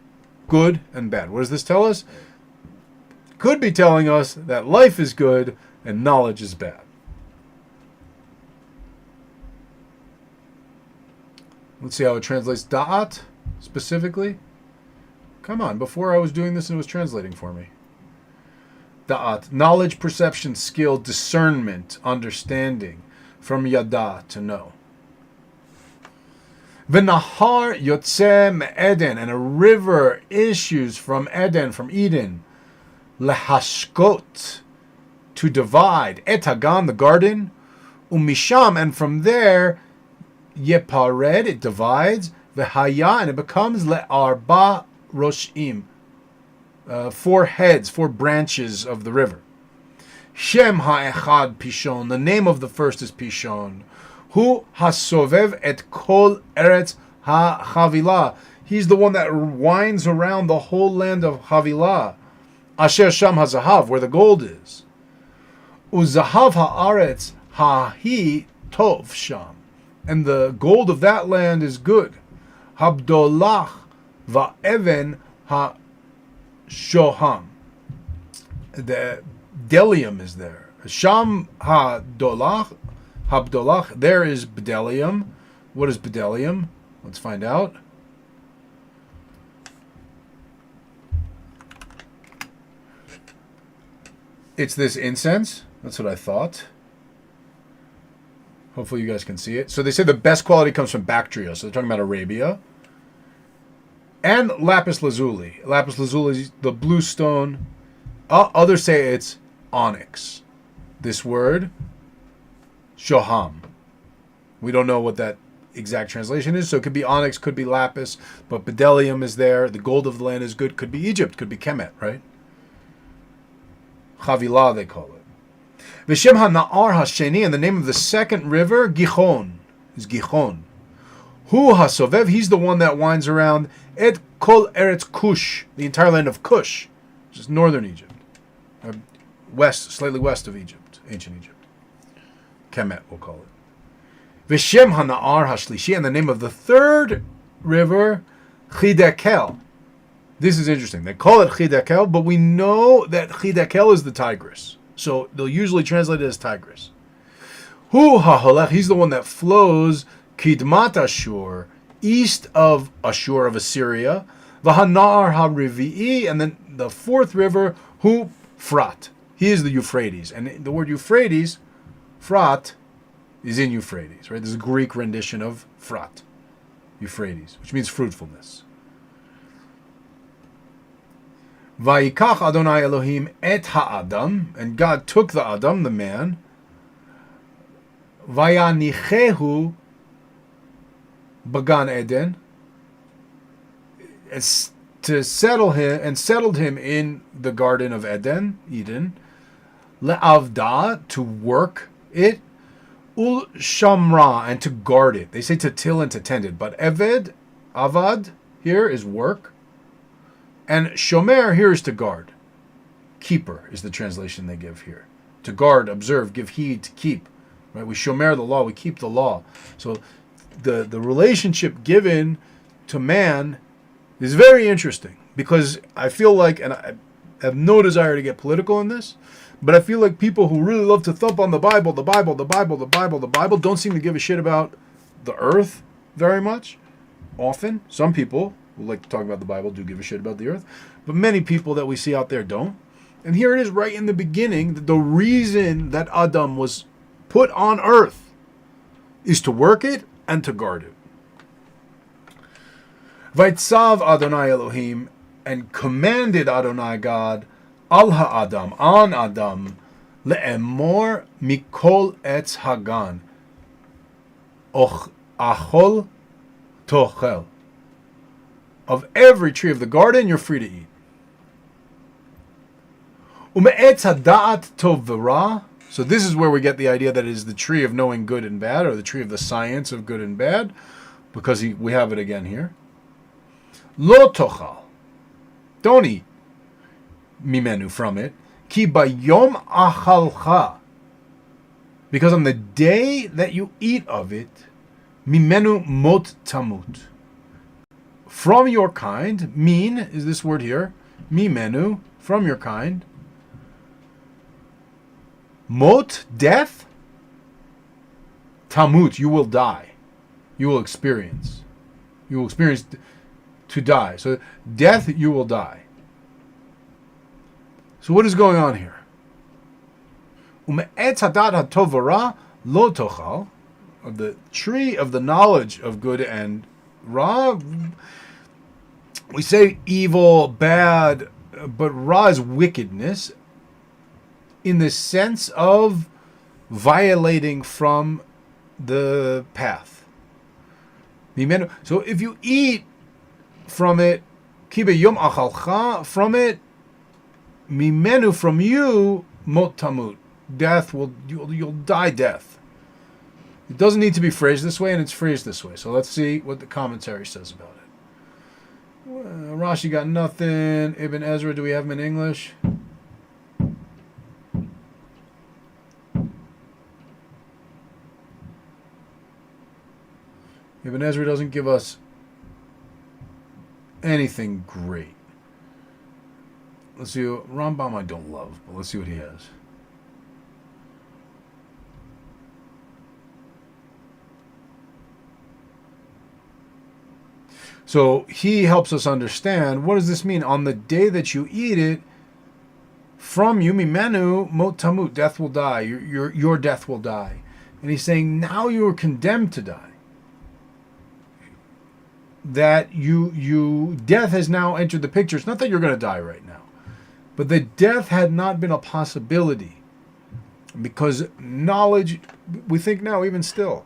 good and bad. What does this tell us? Could be telling us that life is good and knowledge is bad. Let's see how it translates da'at specifically. Come on, before I was doing this and it was translating for me. Da'at, knowledge, perception, skill, discernment, understanding, from yada, to know. V'nahar yotzeh me'eden, and a river issues from Eden, from Eden. Lehashkot, to divide. Et hagan, the garden. Umisham, and from there, yepared, it divides. V'haya, and it becomes le'arba roshim, 4 heads, 4 branches of the river. Shem ha'echad pishon, the name of the first is Pishon. Hu hasovev et kol eretz ha'chavilah, he's the one that winds around the whole land of Havilah. Asher sham hazahav, where the gold is. Uzahav ha'aretz hahi tov sham, and the gold of that land is good. Habdolach va'even ha'shoham, the bdellium is there. Sham ha'dolach, habdolach, there is bdellium. What is bdellium? Let's find out. It's this incense. That's what I thought. Hopefully you guys can see it. So they say the best quality comes from Bactria. So they're talking about Arabia. And lapis lazuli. Lapis lazuli is the blue stone. Others say it's onyx. This word, shoham. We don't know what that exact translation is. So it could be onyx, could be lapis. But bdellium is there. The gold of the land is good. Could be Egypt. Could be Kemet, right? Chavilah, they call it. V'shem ha'na'ar ha'sheni, and the name of the second river, Gihon, is Gihon. Hu hasovev, he's the one that winds around et kol eretz Kush, the entire land of Kush, which is northern Egypt. slightly west of Egypt, ancient Egypt. Kemet, we'll call it. Vishem hana'ar hashlishi, and the name of the third river, Chidekel. This is interesting. They call it Chidekel, but we know that Chidekel is the Tigris. So they'll usually translate it as Tigris. Hu ha'holech, he's the one that flows Kidmat Ashur, east of Ashur, of Assyria. V'hanar ha'rivi'i, and then the fourth river, Hu Frat. He is the Euphrates. And the word Euphrates, Frat, is in Euphrates, right? This is a Greek rendition of Frat, Euphrates, which means fruitfulness. Vayikach Adonai Elohim et ha'adam, and God took the Adam, the man, vayanichehu bagan Eden, to settle him, and settled him in the Garden of Eden, le'avda, to work it, ul shamra, and to guard it. They say to till and to tend it, but eved, avad, here is work, and shomer here is to guard. Keeper is the translation they give here. To guard, observe, give heed, to keep. Right? We shomer the law, we keep the law. So the relationship given to man is very interesting, because I feel like, and I have no desire to get political in this, but I feel like people who really love to thump on the Bible, don't seem to give a shit about the earth very much. Often, some people who like to talk about the Bible do give a shit about the earth, but many people that we see out there don't. And here it is right in the beginning, the reason that Adam was put on earth is to work it and to guard it. Vaitzav Adonai Elohim, and commanded Adonai God, al ha'adam, on Adam, le'emor mikol etz hagan, och achol tochel. Of every tree of the garden, you're free to eat. Ume'etz hada'at tov v'ra. So this is where we get the idea that it is the tree of knowing good and bad, or the tree of the science of good and bad, because we have it again here. Lo tochal. Don't eat mimenu, from it. Ki bayom achalcha. Because on the day that you eat of it, mimenu mot tamut. From your kind, min is this word here, mimenu, from your kind. Mot, death. Tamut, you will die. You will experience. You will experience to die. So death, you will die. So what is going on here? Ume'etz hadat hatov v'ra lo tochal. Of the tree of the knowledge of good and ra. We say evil, bad, but ra is wickedness, in the sense of violating from the path. So if you eat from it, kibe yom achalcha, from it, mimenu, from you, mot tamut, death you'll die death. It doesn't need to be phrased this way, and it's phrased this way. So let's see what the commentary says about it. Well, Rashi got nothing. Ibn Ezra, do we have him in English? Ibn Ezra doesn't give us anything great. Let's see. Rambam I don't love, but let's see what he has. So he helps us understand, what does this mean? On the day that you eat it, from you, mimenu mot tamut, death will die. Your death will die. And he's saying, now you are condemned to die. That death has now entered the picture. It's not that you're going to die right now, but that death had not been a possibility, because knowledge, we think now, even still,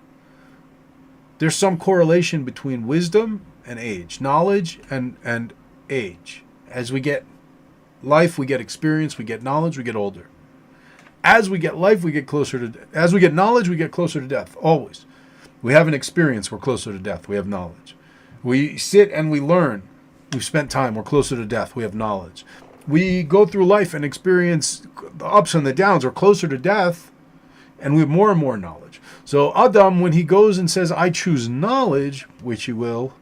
there's some correlation between wisdom and age, knowledge and age. As we get life, we get experience, we get knowledge, we get older. As we get life, we get as we get knowledge, we get closer to death. Always. We have an experience, we're closer to death, we have knowledge. We sit and we learn, we've spent time, we're closer to death, we have knowledge. We go through life and experience the ups and the downs, are closer to death, and we have more and more knowledge. So Adam, when he goes and says, I choose knowledge, which he will,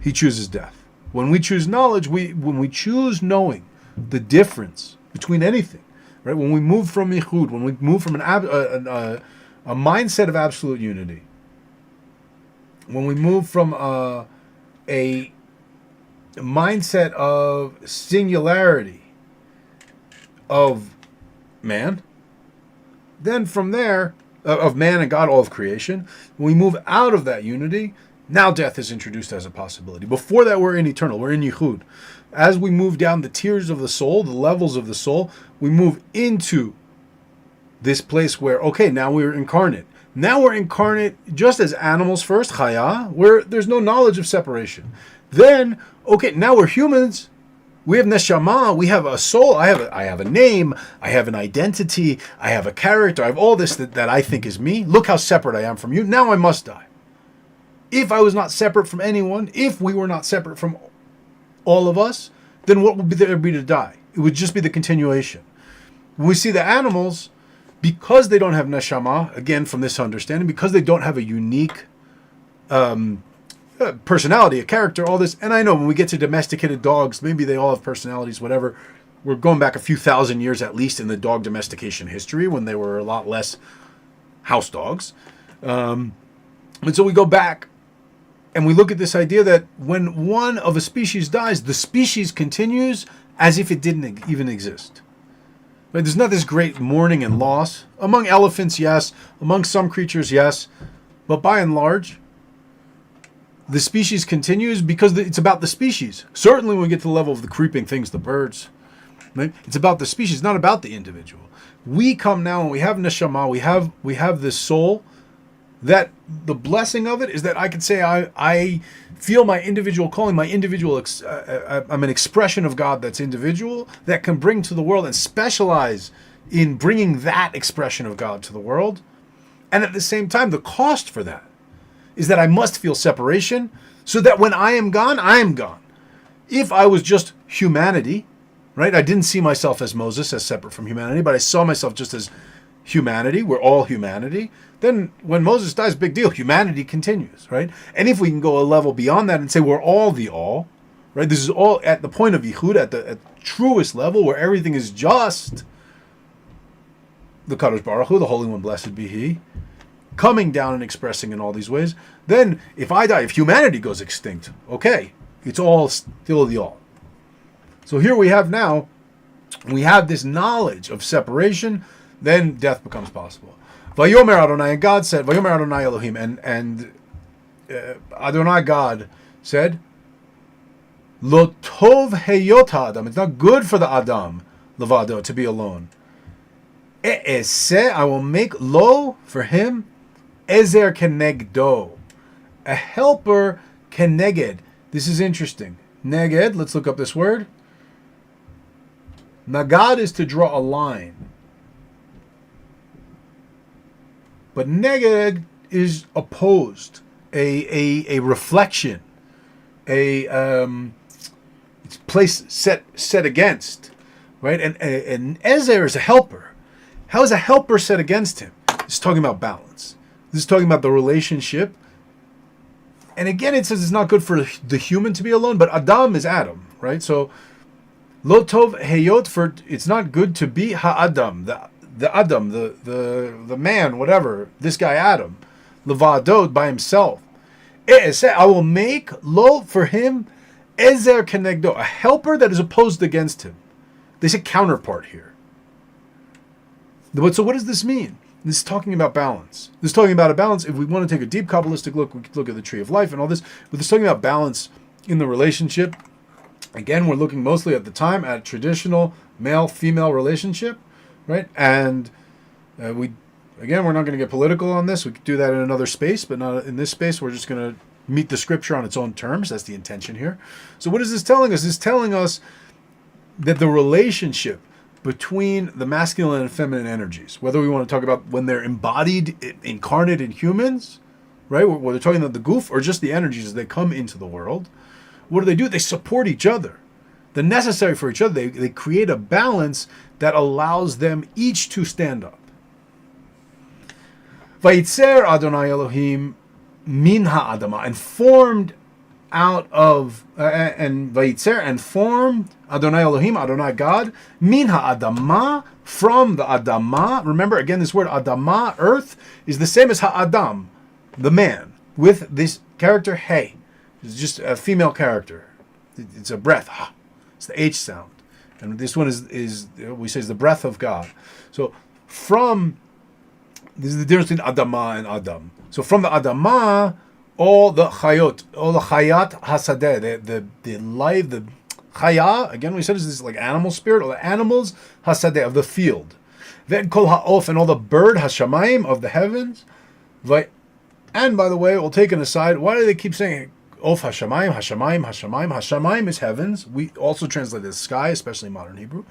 he chooses death. When we choose knowledge, when we choose knowing the difference between anything, right? When we move from Yichud, when we move from a mindset of absolute unity, when we move from a mindset of singularity of man, then from there, of man and God, all of creation, when we move out of that unity, now death is introduced as a possibility. Before that, we're in eternal, we're in Yichud. As we move down the tiers of the soul, the levels of the soul, we move into this place where, okay, now we're incarnate. Now we're incarnate just as animals first, chaya, where there's no knowledge of separation. Then, okay, now we're humans. We have neshama, we have a soul, I have a name, I have an identity, I have a character, I have all this that I think is me. Look how separate I am from you. Now I must die. If I was not separate from anyone, if we were not separate from all of us, then what would there be to die? It would just be the continuation. When we see the animals, because they don't have neshama, again from this understanding, because they don't have a unique personality, a character, all this. And I know when we get to domesticated dogs, maybe they all have personalities, whatever. We're going back a few thousand years at least in the dog domestication history when they were a lot less house dogs. And so we go back and we look at this idea that when one of a species dies, the species continues as if it didn't even exist. Right? There's not this great mourning and loss. Among elephants, yes. Among some creatures, yes. But by and large, the species continues because it's about the species. Certainly when we get to the level of the creeping things, the birds, right? It's about the species, not about the individual. We come now and we have neshama, we have this soul, that the blessing of it is that I could say I feel my individual calling, my individual, I'm an expression of God that's individual, that can bring to the world and specialize in bringing that expression of God to the world. And at the same time, the cost for that is that I must feel separation so that when I am gone, I am gone. If I was just humanity, right? I didn't see myself as Moses, as separate from humanity, but I saw myself just as humanity. We're all humanity. Then when Moses dies, big deal. Humanity continues, right? And if we can go a level beyond that and say we're all the all, right? This is all at the point of Yichud, at the truest level where everything is just the Kadosh Baruch Hu, the Holy One, blessed be He, coming down and expressing in all these ways. Then if I die, if humanity goes extinct, okay, it's all still the all. So here we have now, we have this knowledge of separation, then death becomes possible. Vayomer Adonai, and God said, Vayomer Adonai Elohim, and Adonai God said, Lo tov heyot Adam, it's not good for the Adam, levado, to be alone. E'eseh, I will make lo, for him, ezer kenegdo, a helper keneged. This is interesting. Neged, let's look up this word. Nagad is to draw a line. But neged is opposed, a reflection, it's place set against, right? And Ezer is a helper. How is a helper set against him? It's talking about balance. This is talking about the relationship. And again, it says it's not good for the human to be alone, but Adam is Adam, right? So, Lo tov heyot, for it's not good to be ha'adam, the Adam, the man, whatever, this guy Adam, levadod, by himself. I will make lo, for him, ezer kenegdo, a helper that is opposed against him. They say counterpart here. But so what does this mean? This is talking about balance. This is talking about a balance. If we want to take a deep Kabbalistic look, we could look at the tree of life and all this. But this is talking about balance in the relationship. Again, we're looking mostly at the time at traditional male-female relationship, right? And we're not going to get political on this. We could do that in another space, but not in this space. We're just going to meet the scripture on its own terms. That's the intention here. So what is this telling us? It's telling us that the relationship between the masculine and feminine energies, whether we want to talk about when they're embodied, incarnate in humans, right? Whether they're talking about the goof or just the energies as they come into the world, what do? They support each other. They're necessary for each other. They create a balance that allows them each to stand up. Vayitzer Adonai Elohim min ha'adama, and formed out of and Vayitzer, and formed Adonai Elohim, Adonai God, min ha'adama, from the Adama. Remember again, this word Adama, earth, is the same as ha'adam, the man, with this character hey. It's just a female character. It's a breath. It's the H sound, and this one is we say is the breath of God. So from this is the difference between Adama and Adam. So from the Adama, all the chayot, all the chayat hasadeh, the life, the chaya, again we said is this like animal spirit, all the animals hasadeh, of the field. Then kol ha'of, and all the bird hashamayim, of the heavens. And by the way, we'll take an aside, why do they keep saying of hashamayim, hashamayim, hashamayim? Hashamayim is heavens. We also translate it as sky, especially in modern Hebrew.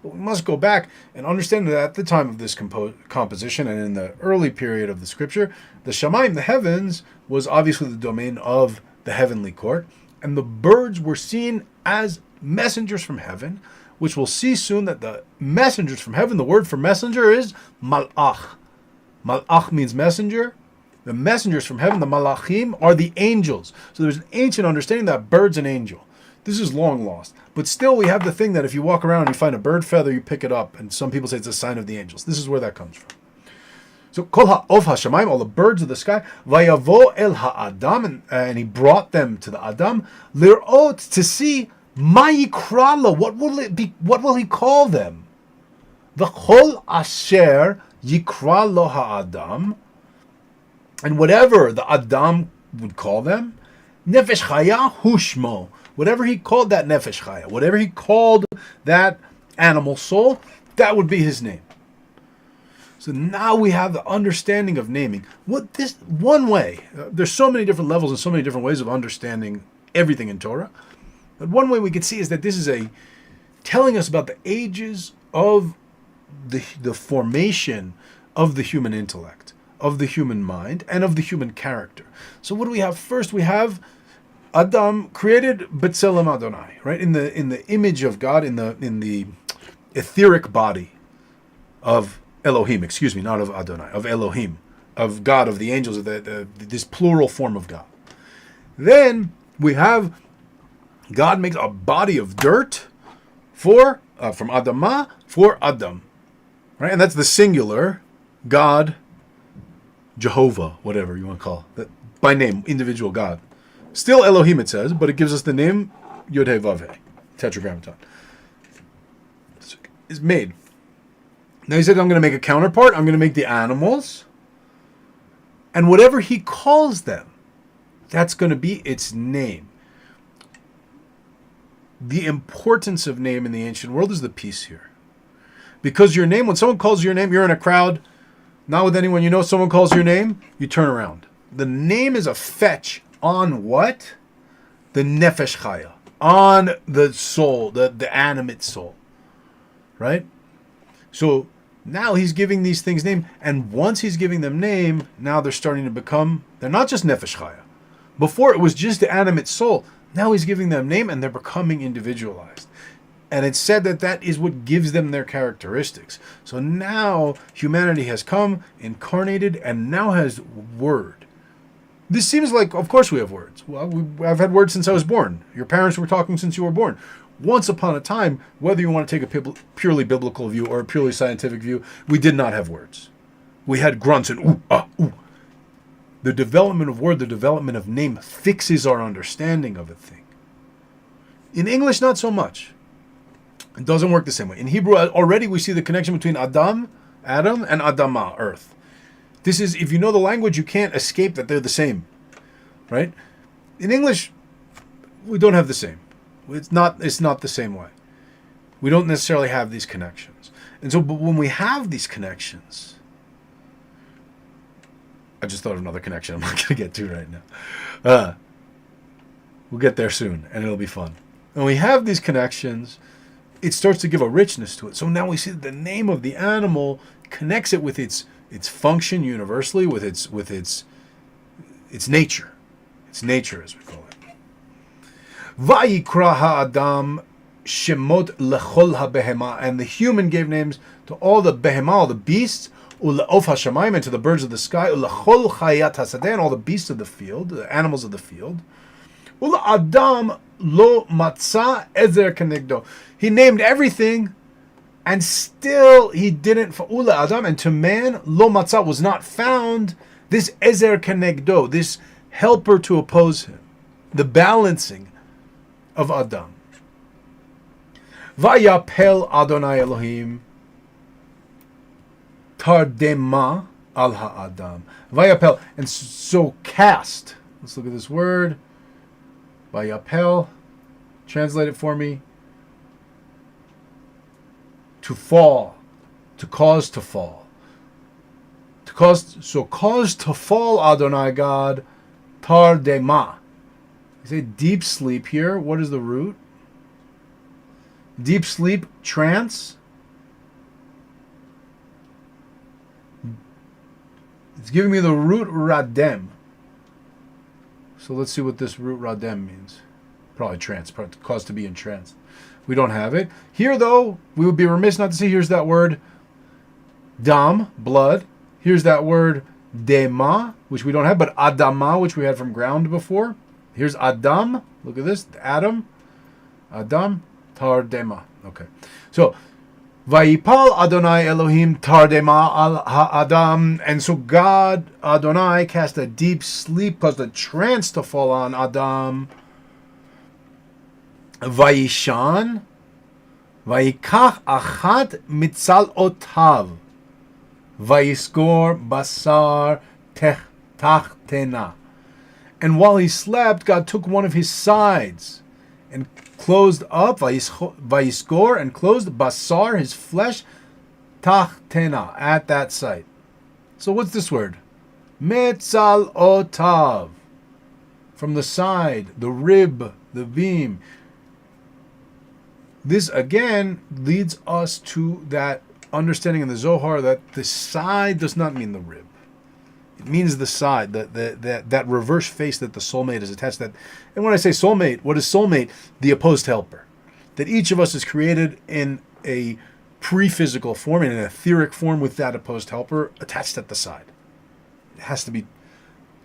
But we must go back and understand that at the time of this composition and in the early period of the scripture, the shamayim, the heavens, was obviously the domain of the heavenly court. And the birds were seen as messengers from heaven, which we'll see soon that the messengers from heaven, the word for messenger is malach. Malach means messenger. The messengers from heaven, the malachim, are the angels. So there's an ancient understanding that bird's an angel. This is long lost. But still we have the thing that if you walk around and you find a bird feather, you pick it up. And some people say it's a sign of the angels. This is where that comes from. So kol ha'of hashamayim, all the birds of the sky, vayavo el ha'adam, and he brought them to the Adam, lirot, to see, ma yikralo, what will it be? What will he call them? V'chol asher yikralo ha'adam, and whatever the Adam would call them, nefesh chaya hushmo, whatever he called that nefesh chaya, whatever he called that animal soul, that would be his name. So now we have the understanding of naming. What this one way, there's so many different levels and so many different ways of understanding everything in Torah. But one way we can see is that this is telling us about the ages of the formation of the human intellect, of the human mind, and of the human character. So what do we have first? We have Adam created B'Tselem Adonai, right? In the image of God, in the etheric body of Elohim, not of Adonai, of Elohim, of God, of the angels, of this plural form of God. Then we have God makes a body of dirt from Adamah for Adam, right? And that's the singular God, Jehovah, whatever you want to call it, by name, individual God. Still Elohim, it says, but it gives us the name Yod-Heh Vav-Heh, Tetragrammaton. Is made. Now he said, I'm going to make a counterpart. I'm going to make the animals. And whatever he calls them, that's going to be its name. The importance of name in the ancient world is the piece here. Because your name, when someone calls your name, you're in a crowd, not with anyone you know, someone calls your name, you turn around. The name is a fetch on what? The nefesh chaya. On the soul, the animate soul. Right? So now he's giving these things name, and once he's giving them name, now they're starting to become, they're not just nefesh chaya. Before it was just the animate soul. Now he's giving them name, and they're becoming individualized. And it's said that that is what gives them their characteristics. So now humanity has come, incarnated, and now has word. This seems like, of course we have words. Well, I've had words since I was born. Your parents were talking since you were born. Once upon a time, whether you want to take a purely biblical view or a purely scientific view, we did not have words. We had grunts and ooh, ah, ooh. The development of word, the development of name fixes our understanding of a thing. In English, not so much. It doesn't work the same way. In Hebrew, already we see the connection between Adam, and Adamah, earth. This is, if you know the language, you can't escape that they're the same, right? In English, we don't have the same. It's not the same way. We don't necessarily have these connections. And so, but when we have these connections, I just thought of another connection I'm not going to get to right now. We'll get there soon, and it'll be fun. When we have these connections, it starts to give a richness to it. So now we see that the name of the animal connects it with its function universally, with its nature. Its nature, as we call it. Vayikra ha'adam shemot lechol habehema, and the human gave names to all the behema, all the beasts, ule'of hashamayim, and to the birds of the sky, ulechol chayat hasadeh, and all the beasts of the field, the animals of the field. Adam lo matzah ezer kenegdo. He named everything, and still he didn't. Ula Adam, and to man lo matzah was not found this ezer kenegdo, this helper to oppose him, the balancing of Adam. Vayapel Adonai Elohim tardema al ha'adam. Vayapel, and so cast. Let's look at this word. Vayapel, translate it for me. To fall, to cause to fall. Cause to fall Adonai God, tardema. You say deep sleep here. What is the root? Deep sleep, trance. It's giving me the root radem. So let's see what this root radem means. Probably trance, probably cause to be in trance. We don't have it. Here, though, we would be remiss not to see, here's that word dam, blood. Here's that word dema, which we don't have, but adama, which we had from ground before. Here's Adam. Look at this. Adam. Adam. Tardema. Okay. So, Vayipal Adonai Elohim tardema al ha'adam. And so God, Adonai, cast a deep sleep, caused a trance to fall on Adam. Vayishan. Vayikach achat mitzal otav. Vayiskor basar tachtena. And while he slept, God took one of his sides and closed up, vayiskor, and closed basar, his flesh, tachtena, at that site. So what's this word? Metzal otav. From the side, the rib, the beam. This again leads us to that understanding in the Zohar that the side does not mean the rib. It means the side, that reverse face that the soulmate is attached to. And when I say soulmate, what is soulmate? The opposed helper. That each of us is created in a pre-physical form, in an etheric form with that opposed helper attached at the side. It has to be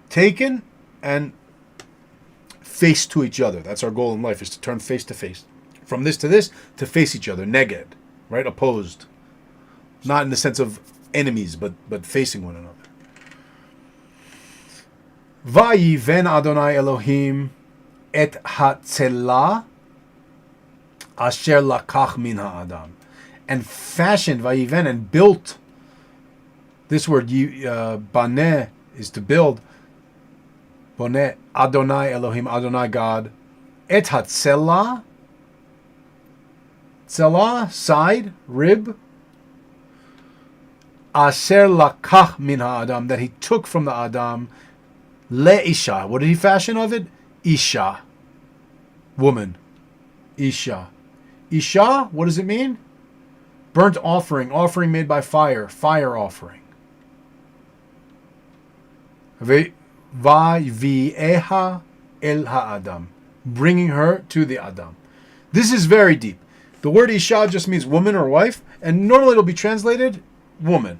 taken and face to each other. That's our goal in life, is to turn face to face. From this to face each other, neged, right? Opposed. Not in the sense of enemies, but facing one another. Vayiven Adonai Elohim et hatzela asher lakach min ha'adam. And fashioned, vayiven, and built. This word, baneh, is to build. Boneh, Adonai Elohim, Adonai God. Et hatzela. Tzela, side, rib. Asher lakach min ha'adam, that he took from the Adam. Leisha. What did he fashion of it? Isha. Woman. Isha. Isha, what does it mean? Burnt offering. Offering made by fire. Fire offering. Va'vieha el ha'adam. Bringing her to the Adam. This is very deep. The word Isha just means woman or wife, and normally it'll be translated woman.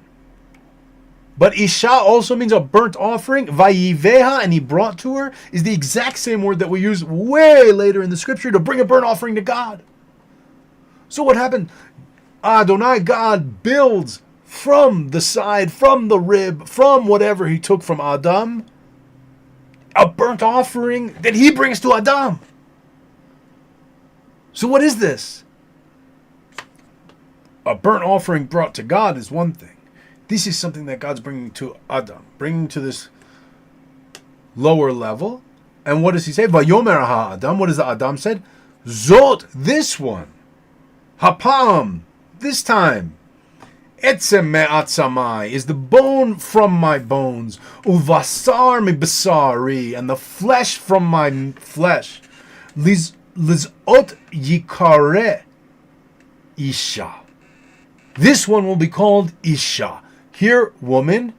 But Isha also means a burnt offering. Vayiveha, and he brought to her, is the exact same word that we use way later in the scripture to bring a burnt offering to God. So what happened? Adonai, God, builds from the side, from the rib, from whatever he took from Adam, a burnt offering that he brings to Adam. So what is this? A burnt offering brought to God is one thing. This is something that God's bringing to Adam, bringing to this lower level. And what does he say? Vayomer ha-Adam. What does the Adam said? Zot, this one. Hapam, this time. Etzem me'atzamai, is the bone from my bones. Uvasar mi basari, and the flesh from my flesh. Lizot yikare Isha. This one will be called Isha. Here, woman.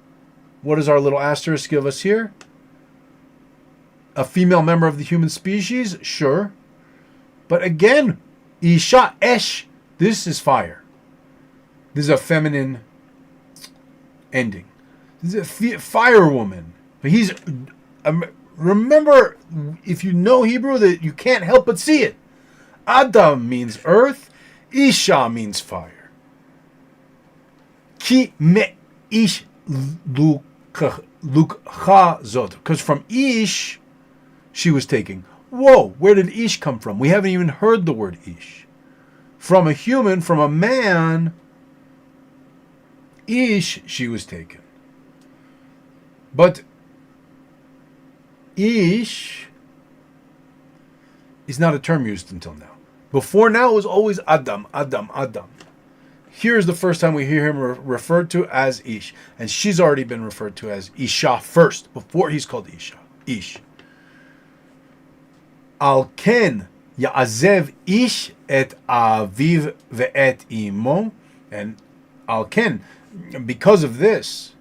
What does our little asterisk give us here? A female member of the human species? Sure. But again, Isha esh. This is fire. This is a feminine ending. This is a fire woman. He's remember, if you know Hebrew, that you can't help but see it. Adam means earth. Isha means fire. Ki me ish lukcha zot. Because from ish, she was taking. Whoa, where did ish come from? We haven't even heard the word ish. From a human, from a man, ish, she was taken. But ish is not a term used until now. Before now, it was always Adam, Adam, Adam. Here's the first time we hear him referred to as ish. And she's already been referred to as Isha first, before he's called Isha. Ish. Al ken ya'azev ish et aviv ve'et imo. And al ken, because of this,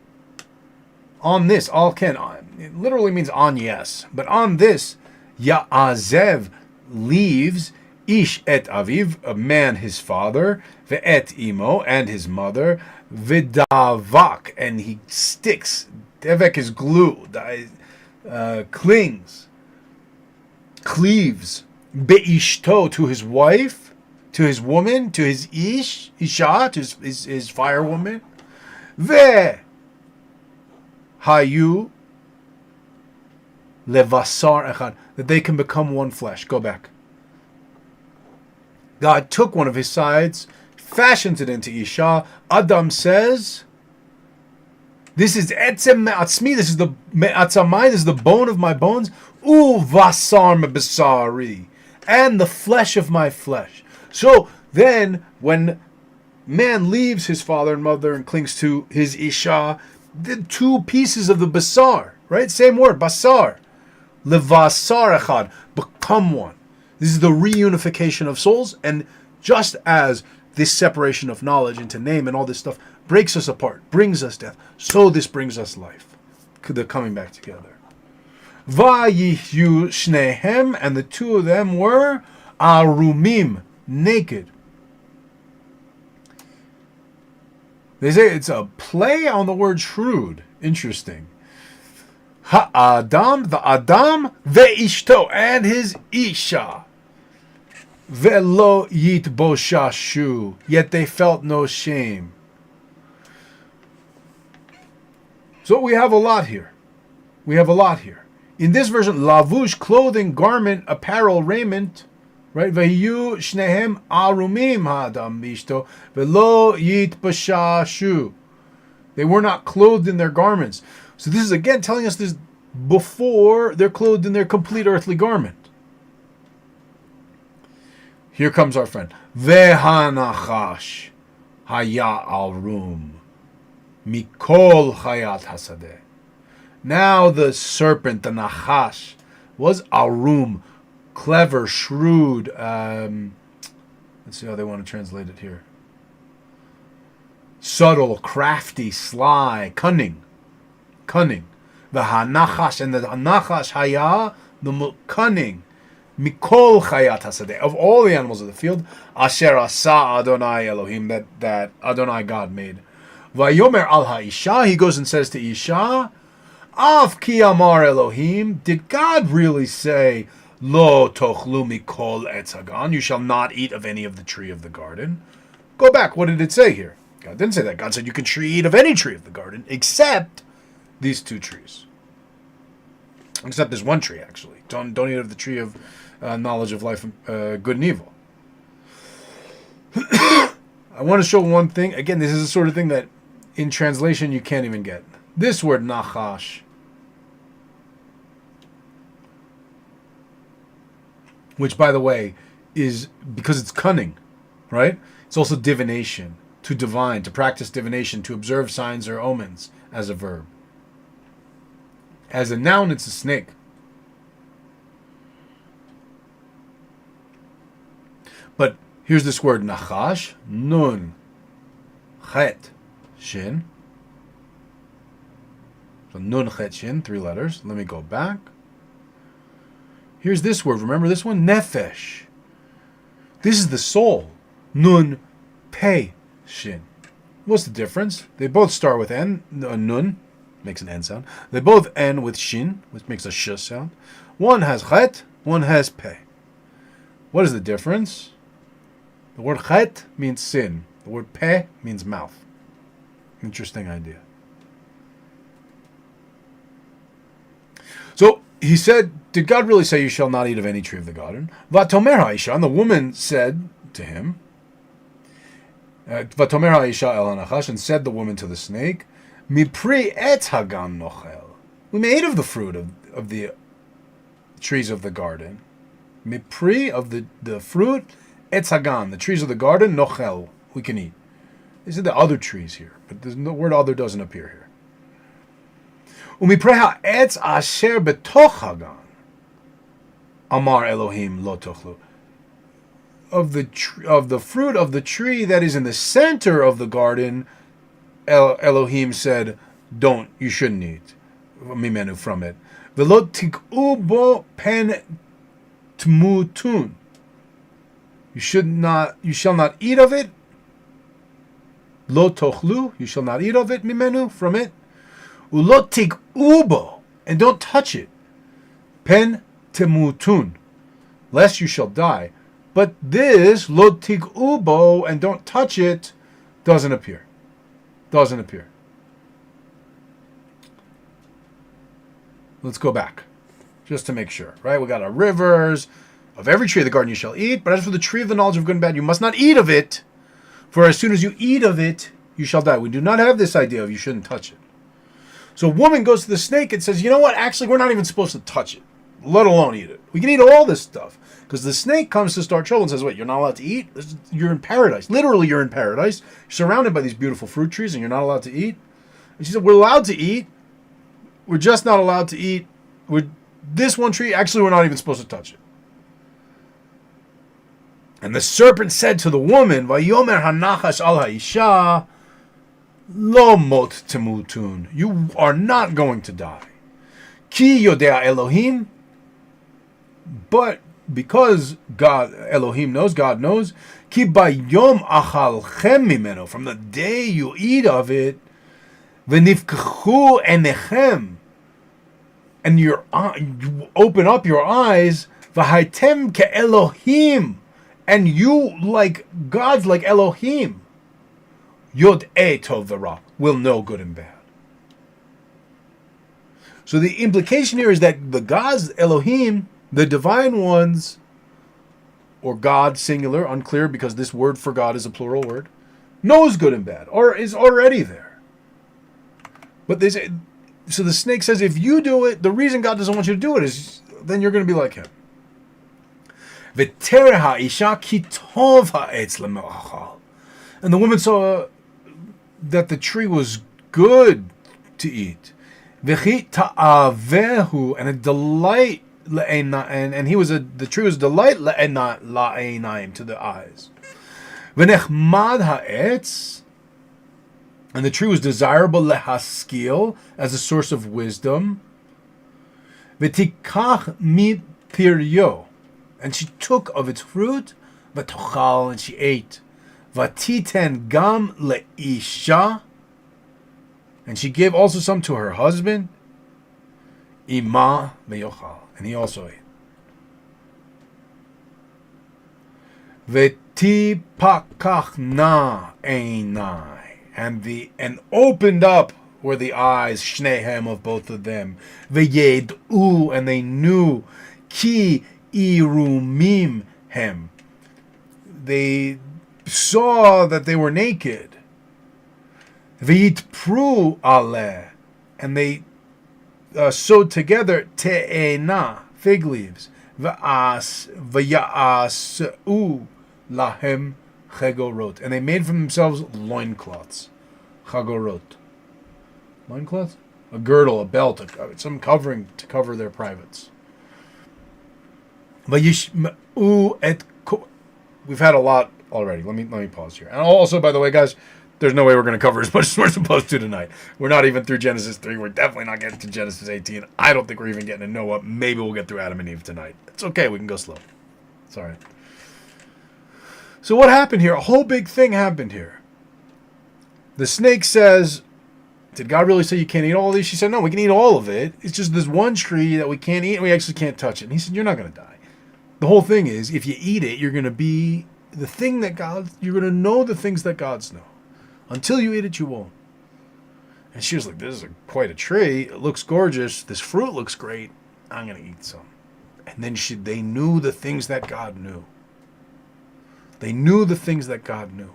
on this, al ken, it literally means on yes. But on this, ya'azev leaves ish et aviv, a man his father, ve'et imo, and his mother, v'davak, and he sticks. Devek is glue, clings, cleaves, be'ishto, to his wife, to his woman, to his isha, to his fire woman, ve hayu levasar echad, that they can become one flesh. Go back. God took one of his sides, fashioned it into Isha. Adam says, this is etzem me'atzmi, this is the me'atzamai, this is the bone of my bones, vasar me'besari, and the flesh of my flesh. So then, when man leaves his father and mother and clings to his Isha, the two pieces of the basar, right? Same word, basar. Levasar echad, become one. This is the reunification of souls, and just as this separation of knowledge into name and all this stuff breaks us apart, brings us death, so this brings us life. They're coming back together. Vayihyu shnehem, and the two of them were arumim, naked. They say it's a play on the word shrewd. Interesting. Ha-adam, the Adam, ve'ishto, and his Isha. Ve'lo yitboshashu, yet they felt no shame. So we have a lot here. In this version, lavush, clothing, garment, apparel, raiment, right? Ve'yu shnehem arumim ha'adam v'ishto, ve'lo yitboshashu. They were not clothed in their garments. So this is again telling us this before they're clothed in their complete earthly garment. Here comes our friend. Vehanachash haya alrum mikol chayat hasadeh. Now the serpent, the nachash, was alrum, clever, shrewd. Let's see how they want to translate it here. Subtle, crafty, sly, cunning. The hanachash, and the hanachash haya, the cunning, mikol chayat hasadeh, of all the animals of the field, asher asa Adonai Elohim, that Adonai God made. Vayomer al ha'isha, he goes and says to Isha, Av ki amar Elohim, did God really say, Lo tochlu mikol etz hagan, you shall not eat of any of the tree of the garden? Go back, what did it say here? God didn't say that. God said you can eat of any tree of the garden, except these two trees. Except there's one tree, actually. Don't eat of the tree of knowledge of life, good and evil. I want to show one thing. Again, this is the sort of thing that in translation you can't even get. This word, nachash, which, by the way, is because it's cunning, right? It's also divination, to divine, to practice divination, to observe signs or omens as a verb. As a noun, it's a snake. But here's this word, nachash, nun, chet, shin. So nun, chet, shin, 3 letters. Let me go back. Here's this word. Remember this one? Nefesh. This is the soul. Nun, Pei, Shin. What's the difference? They both start with N. Nun makes an N sound. They both end with Shin, which makes a Sh sound. One has Chet, one has Pei. What is the difference? The word Chet means sin. The word Pei means mouth. Interesting idea. So he said, did God really say you shall not eat of any tree of the garden? Vatomer ha'isha, and the woman said to him, Vatomer ha'isha el hanachash, and said the woman to the snake, Mipri et hagan nochel. We may eat of the fruit of the trees of the garden. Mipri, of the fruit, etz hagan, the trees of the garden, nochel, we can eat. These are the other trees here, but the word other doesn't appear here. Umipri ha'etz asher betoch hagan, amar Elohim lo tochlu. Of the fruit of the tree that is in the center of the garden, Elohim said, you shouldn't eat mimenu, from it. V'lo tik'u bo pen tmutun. You shall not eat of it. Lo tochlu, you shall not eat of it, mimenu, from it. Ulo tik'u bo, and don't touch it. Pen temutun, lest you shall die. But this, lo tik'u bo, and don't touch it, doesn't appear. Doesn't appear. Let's go back, just to make sure, right? We got our rivers. Of every tree of the garden you shall eat, but as for the tree of the knowledge of good and bad, you must not eat of it, for as soon as you eat of it, you shall die. We do not have this idea of you shouldn't touch it. So a woman goes to the snake and says, you know what, actually we're not even supposed to touch it, let alone eat it. We can eat all this stuff. Because the snake comes to start trouble and says, wait, you're not allowed to eat? You're in paradise. Literally, you're in paradise. You're surrounded by these beautiful fruit trees and you're not allowed to eat? And she said, we're allowed to eat. We're just not allowed to eat. This one tree, actually we're not even supposed to touch it. And the serpent said to the woman, Vayomer hanachash al ha'isha, lo mot temutun. You are not going to die. Ki yodea Elohim, but because God knows, ki bayom achalchem mimeno, from the day you eat of it, v'nifkachu enechem, and you open up your eyes, v'haitem ke Elohim, and you, like God's like Elohim, Yod E Tov V'Ra, will know good and bad. So the implication here is that the gods, Elohim, the divine ones, or God, singular, unclear, because this word for God is a plural word, knows good and bad, or is already there. But so the snake says, if you do it, the reason God doesn't want you to do it is then you're going to be like him. And the woman saw that the tree was good to eat, and a delight, and the tree was a delight to the eyes. And the tree was desirable lehaskil, as a source of wisdom. V'tikach mi piryo, and she took of its fruit, v'tochal, and she ate. V'titen gam leisha, and she gave also some to her husband. Ima veyochal, and he also ate. V'tipakach na einai, and opened up were the eyes, shnehem, of both of them. V'yedu, and they knew, ki irumim hem, they saw that they were naked. V'yitpru aleh, and they sewed together te'ena, fig leaves. V'ya'asu lahem chagorot, and they made for themselves loincloths. Chagorot. Loincloths? A girdle, a belt, some covering to cover their privates. We've had a lot already. Let me pause here. And also, by the way, guys, there's no way we're going to cover as much as we're supposed to tonight. We're not even through Genesis 3. We're definitely not getting to Genesis 18. I don't think we're even getting to Noah. Maybe we'll get through Adam and Eve tonight. It's okay. We can go slow. It's all right. So what happened here? A whole big thing happened here. The snake says, did God really say you can't eat all of these? She said, no, we can eat all of it. It's just there's one tree that we can't eat and we actually can't touch it. And he said, you're not going to die. The whole thing is, if you eat it, you're going to be the thing that you're going to know the things that God's know. Until you eat it, you won't. And she was like, this is quite a tree. It looks gorgeous. This fruit looks great. I'm going to eat some. And then they knew the things that God knew. They knew the things that God knew.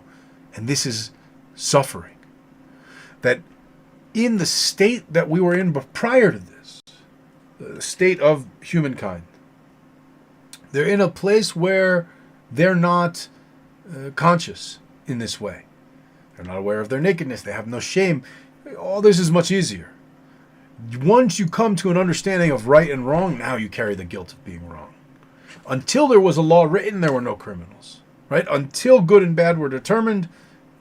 And this is suffering. That in the state that we were in prior to this, the state of humankind, they're in a place where they're not conscious in this way. They're not aware of their nakedness. They have no shame. All this is much easier. Once you come to an understanding of right and wrong, now you carry the guilt of being wrong. Until there was a law written, there were no criminals. Right? Until good and bad were determined,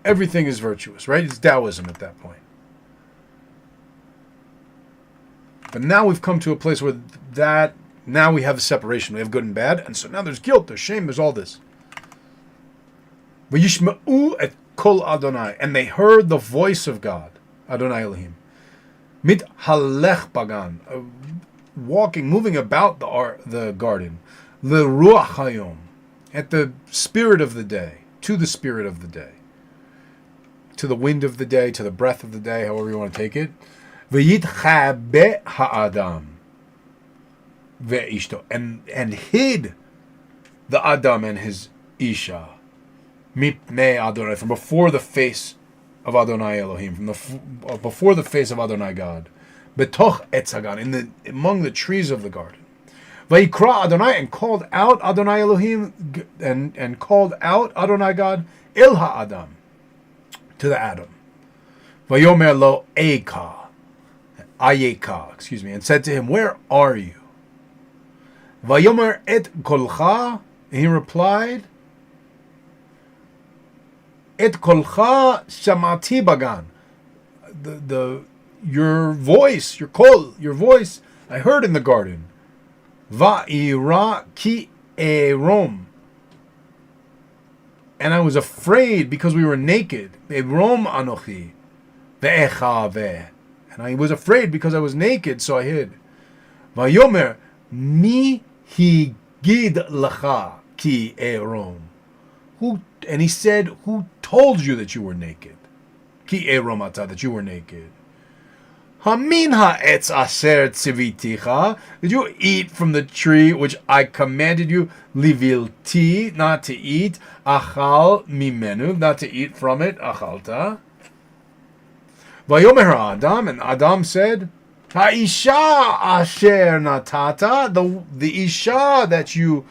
everything is virtuous. Right? It's Taoism at that point. But now we've come to a place where now we have a separation. We have good and bad. And so now there's guilt, there's shame, there's all this. V'yishma'u et kol Adonai. And they heard the voice of God. Adonai Elohim. Mit halech bagan. Moving about the garden. L'ruach hayom. At the spirit of the day. To the spirit of the day. To the wind of the day. To the breath of the day. However you want to take it. V'yitchabe ha'adam. Ve'ishto. And hid the Adam and his Isha. Mipnei Adonai. From before the face of Adonai Elohim. Before the face of Adonai God. Betoch etzagan. Among the trees of the garden. Vayikra Adonai, and called out Adonai Elohim, and called out Adonai God, El ha'adam, to the Adam. Vayomer lo ayeka, and said to him, where are you? Vayomer et kolcha, and he replied, et kolcha shamati bagan. Your voice, your kol, your voice, I heard in the garden. Va'ira ki erom. And I was afraid because we were naked. Erom anochi. Ve'echa ve. And I was afraid because I was naked, so I hid. Vayomer mi higid lecha ki erom. And he said, who told you that you were naked? Ki erom ata, that you were naked. Hamin ha'etz asher tziviticha. Did you eat from the tree which I commanded you? Livilti, not to eat. Achal mimenu, not to eat from it. Achalta. Vayomer Adam, and Adam said, Ha'isha asher natata, the isha that you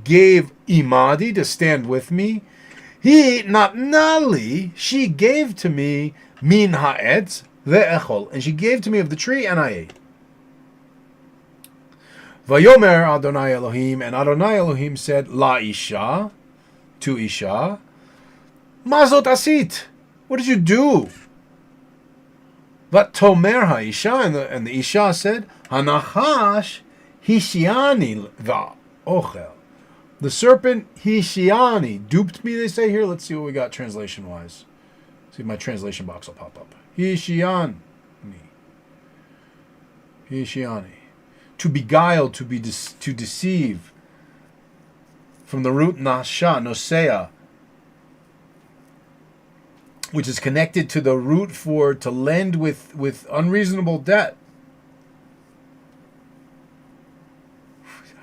gave imadi to stand with me. He natnali, she gave to me min ha'etz. And she gave to me of the tree, and I ate. Vayomer Adonai Elohim, and Adonai Elohim said, La Isha, to Isha, Mazot asit, what did you do? But Tomer HaIsha, and the Isha said, Hanachash Hishiani va'ochel. The serpent Hishiani duped me, they say here. Let's see what we got translation-wise. See if my translation box will pop up. Hishiani. To beguile, to deceive. From the root nasha, nosea, which is connected to the root for to lend with unreasonable debt.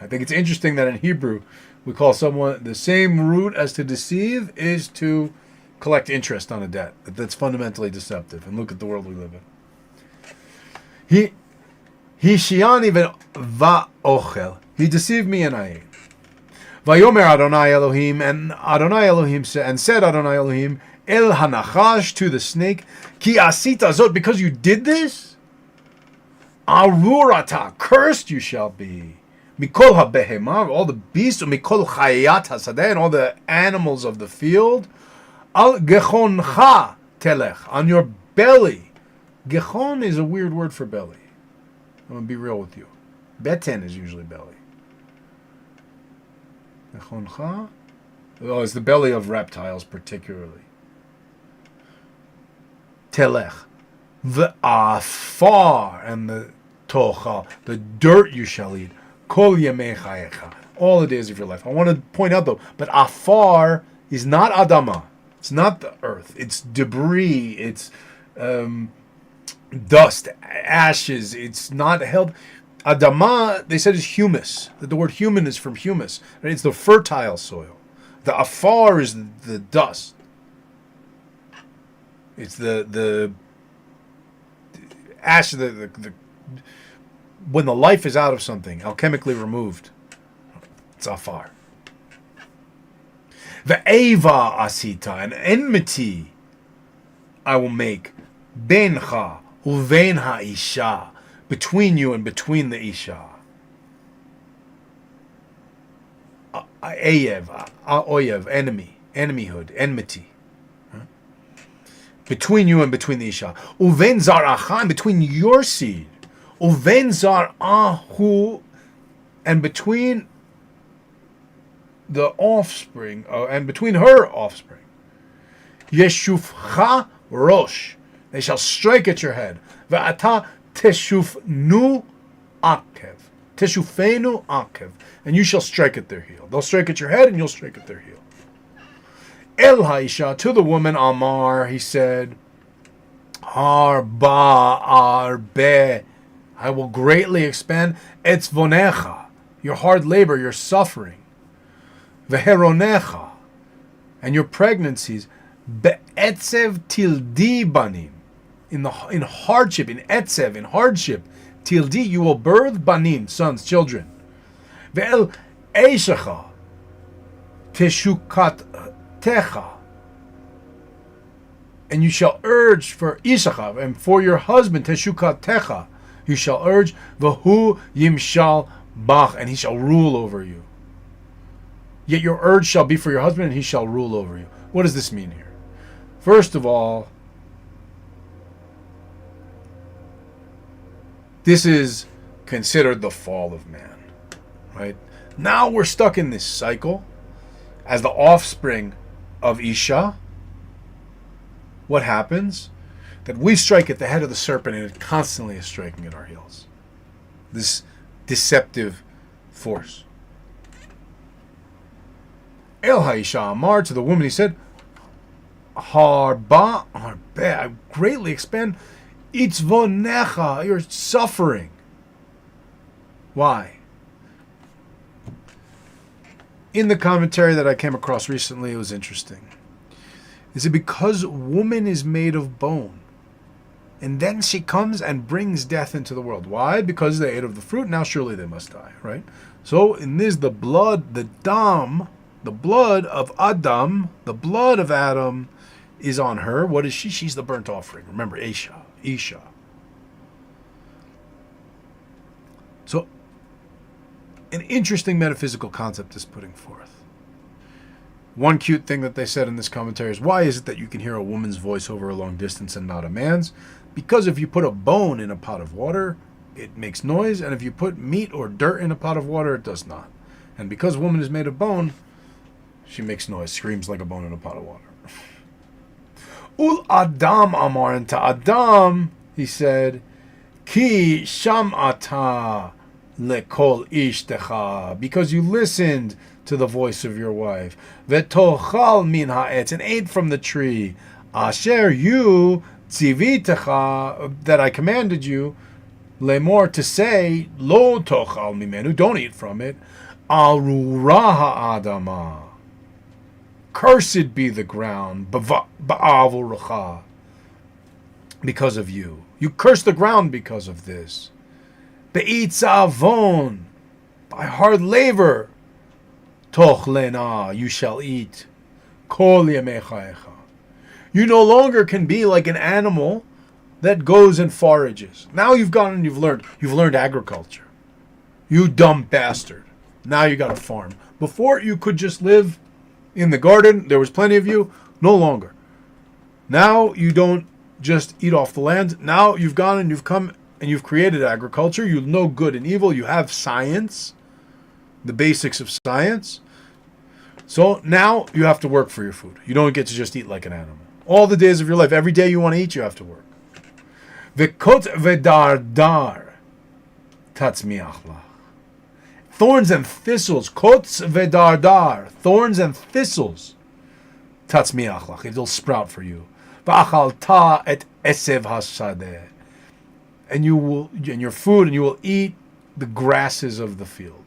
I think it's interesting that in Hebrew we call someone the same root as to deceive is to collect interest on a debt. That's fundamentally deceptive. And look at the world we live in. He shiani va'ochel. He deceived me and I ate. Vayomer Adonai Elohim, and Adonai Elohim said Adonai Elohim, El hanachash, to the snake, ki asita zot, because you did this, arurata, cursed you shall be. Mikol habehema, all the beasts, mikol chayat hasadeh, and all the animals of the field. Al gechoncha telech, on your belly. Gechon is a weird word for belly. I'm going to be real with you. Beten is usually belly. Gechoncha Well, it's the belly of reptiles particularly. Telech. The afar and the tocha, the dirt you shall eat. Kol yemei chayecha. All the days of your life. I want to point out though, but afar is not Adama. It's not the earth. It's debris. It's dust, ashes. It's not held. Adama, they said, is humus. That the word human is from humus. Right? It's the fertile soil. The afar is the dust. It's the ash. The when the life is out of something, alchemically removed. It's afar. Ve'eva asita, an enmity I will make, bencha uvein ha'isha, between you and between the isha. Oyev, enemy, enemyhood, enmity. Between you and between the isha. Uven zar achan, between your seed. Uven zar ahu, and between the offspring, and between her offspring. Yeshufcha rosh, they shall strike at your head. Ve'ata teshufnu akev, teshufenu akev, and you shall strike at their heel. They'll strike at your head, and you'll strike at their heel. El Haisha, to the woman Amar, he said, Harba arbe, I will greatly expand etzvonecha, your hard labor, your suffering. Veheronecha, and your pregnancies, be'etzev tildi banim, in hardship, in etzev, in hardship, tildi, you will birth banim, sons, children. Ve'el eishacha, teshukat techa, and you shall urge for Ishacha, and for your husband teshukat techa, you shall urge v'hu yimshal bach, and he shall rule over you. Yet your urge shall be for your husband, and he shall rule over you. What does this mean here? First of all, this is considered the fall of man, right? Now we're stuck in this cycle as the offspring of Isha. What happens? That we strike at the head of the serpent, and it constantly is striking at our heels. This deceptive force. El Haisha Amar, to the woman, he said, Harba arbe, I greatly expand itzvonecha, your suffering. Why? In the commentary that I came across recently, it was interesting. Is it because woman is made of bone? And then she comes and brings death into the world. Why? Because they ate of the fruit, now surely they must die, right? So in this, the blood, the dam, the blood of Adam, the blood of Adam is on her. What is she? She's the burnt offering. Remember, Isha. So, an interesting metaphysical concept is putting forth. One cute thing that they said in this commentary is, why is it that you can hear a woman's voice over a long distance and not a man's? Because if you put a bone in a pot of water, it makes noise, and if you put meat or dirt in a pot of water, it does not. And because woman is made of bone, she makes noise, screams like a bone in a pot of water. Ul Adam Amar, and to Adam, he said, Ki sham'ata lekol ishtecha, because you listened to the voice of your wife. Vetochal min ha'etz, and ate from the tree. Asher you tzivitecha, that I commanded you, lemor, to say, lo tochal mimenu, don't eat from it. Arura ha'adama, cursed be the ground, ba'avuracha, because of you. You curse the ground because of this. Be'itzavon, by hard labor, tochlena, you shall eat. Kol yemei chayecha. You no longer can be like an animal that goes and forages. Now you've gone and you've learned agriculture. You dumb bastard. Now you got to farm. Before you could just live in the garden, there was plenty of you. No longer. Now you don't just eat off the land. Now you've gone and you've come and you've created agriculture. You know good and evil. You have science, the basics of science. So now you have to work for your food. You don't get to just eat like an animal. All the days of your life, every day you want to eat, you have to work. V'kot v'dardar tatzmiach lach. Thorns and thistles, kots v'dardar, thorns and thistles, tatzmiach lach, it'll sprout for you. V'achalta et esev hasadeh, and your food, and you will eat the grasses of the field.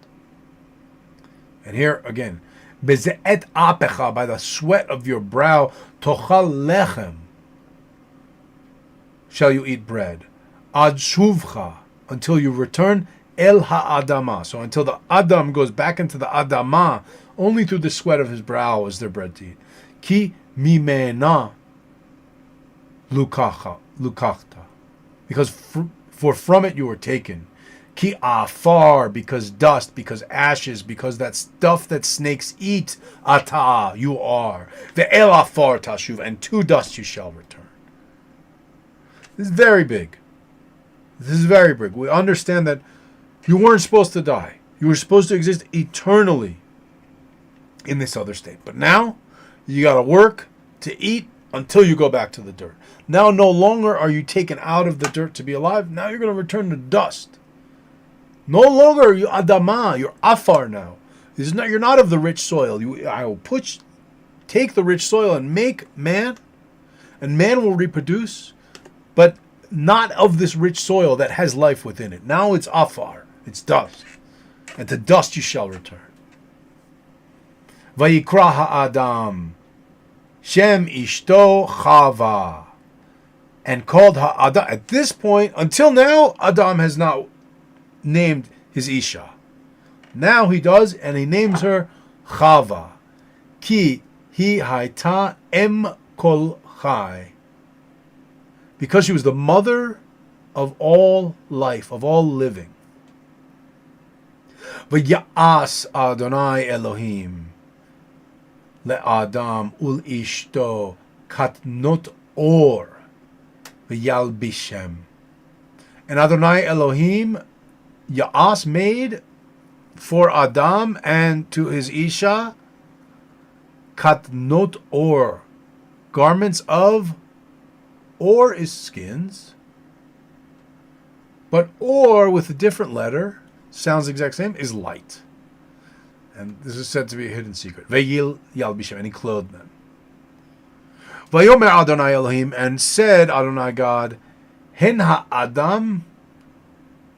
And here again, beze'et apecha, by the sweat of your brow, tochal lechem, shall you eat bread. Ad shuvcha, until you return el ha'adama. So until the Adam goes back into the Adama, only through the sweat of his brow is there bread to eat. Ki mimena lukachta. Because for from it you were taken. Ki afar, because dust, because ashes, because that stuff that snakes eat, ata, you are. Ve'el afar tashuv, and to dust you shall return. This is very big. This is very big. We understand that you weren't supposed to die. You were supposed to exist eternally in this other state. But now, you got to work to eat until you go back to the dirt. Now, no longer are you taken out of the dirt to be alive. Now you're going to return to dust. No longer are you Adama. You're Afar now. You're not of the rich soil. I will take the rich soil and make man, and man will reproduce, but not of this rich soil that has life within it. Now it's Afar. It's dust. And to dust you shall return. Vayikra ha'adam Shem ishto Chava, and called ha'adam. At this point, until now, Adam has not named his Isha. Now he does, and he names her Chava. Ki hi haita em kol chai. Because she was the mother of all life, of all living. V'ya'as Adonai Elohim le'adam ul ishto katnot or v'yalbishem. And Adonai Elohim, Ya'as, made for Adam and to his Isha katnot or, garments of, or is skins, but or with a different letter, sounds the exact same, is light. And this is said to be a hidden secret. Ve'yil yalbishem, and he clothed them. Vayomer Adonai Elohim, and said Adonai God, Hen ha'adam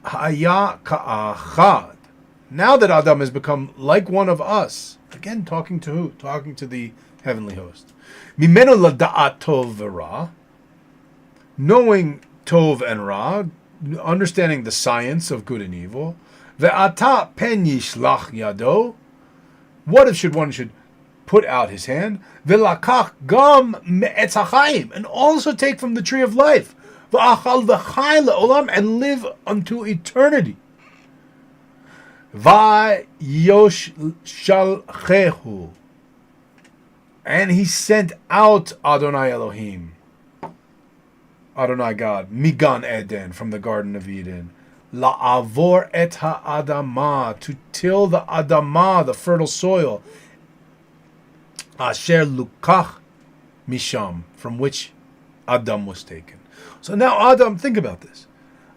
haya ka'achad. Now that Adam has become like one of us, again talking to who? Talking to the heavenly host. Mimenu lada'at tov v'ra, knowing tov and ra, understanding the science of good and evil. Ve'ata pen yishlach yado. What if one should put out his hand? Ve'lakach gam me'etz hachayim, and also take from the tree of life. Ve'achal v'chay le'olam, and live unto eternity. Va'yosh shalchehu, and he sent out Adonai Elohim, Adonai God, Migan Eden, from the Garden of Eden, La'avor et ha'adama, to till the Adama, the fertile soil, Asher lukach misham, from which Adam was taken. So now Adam, think about this.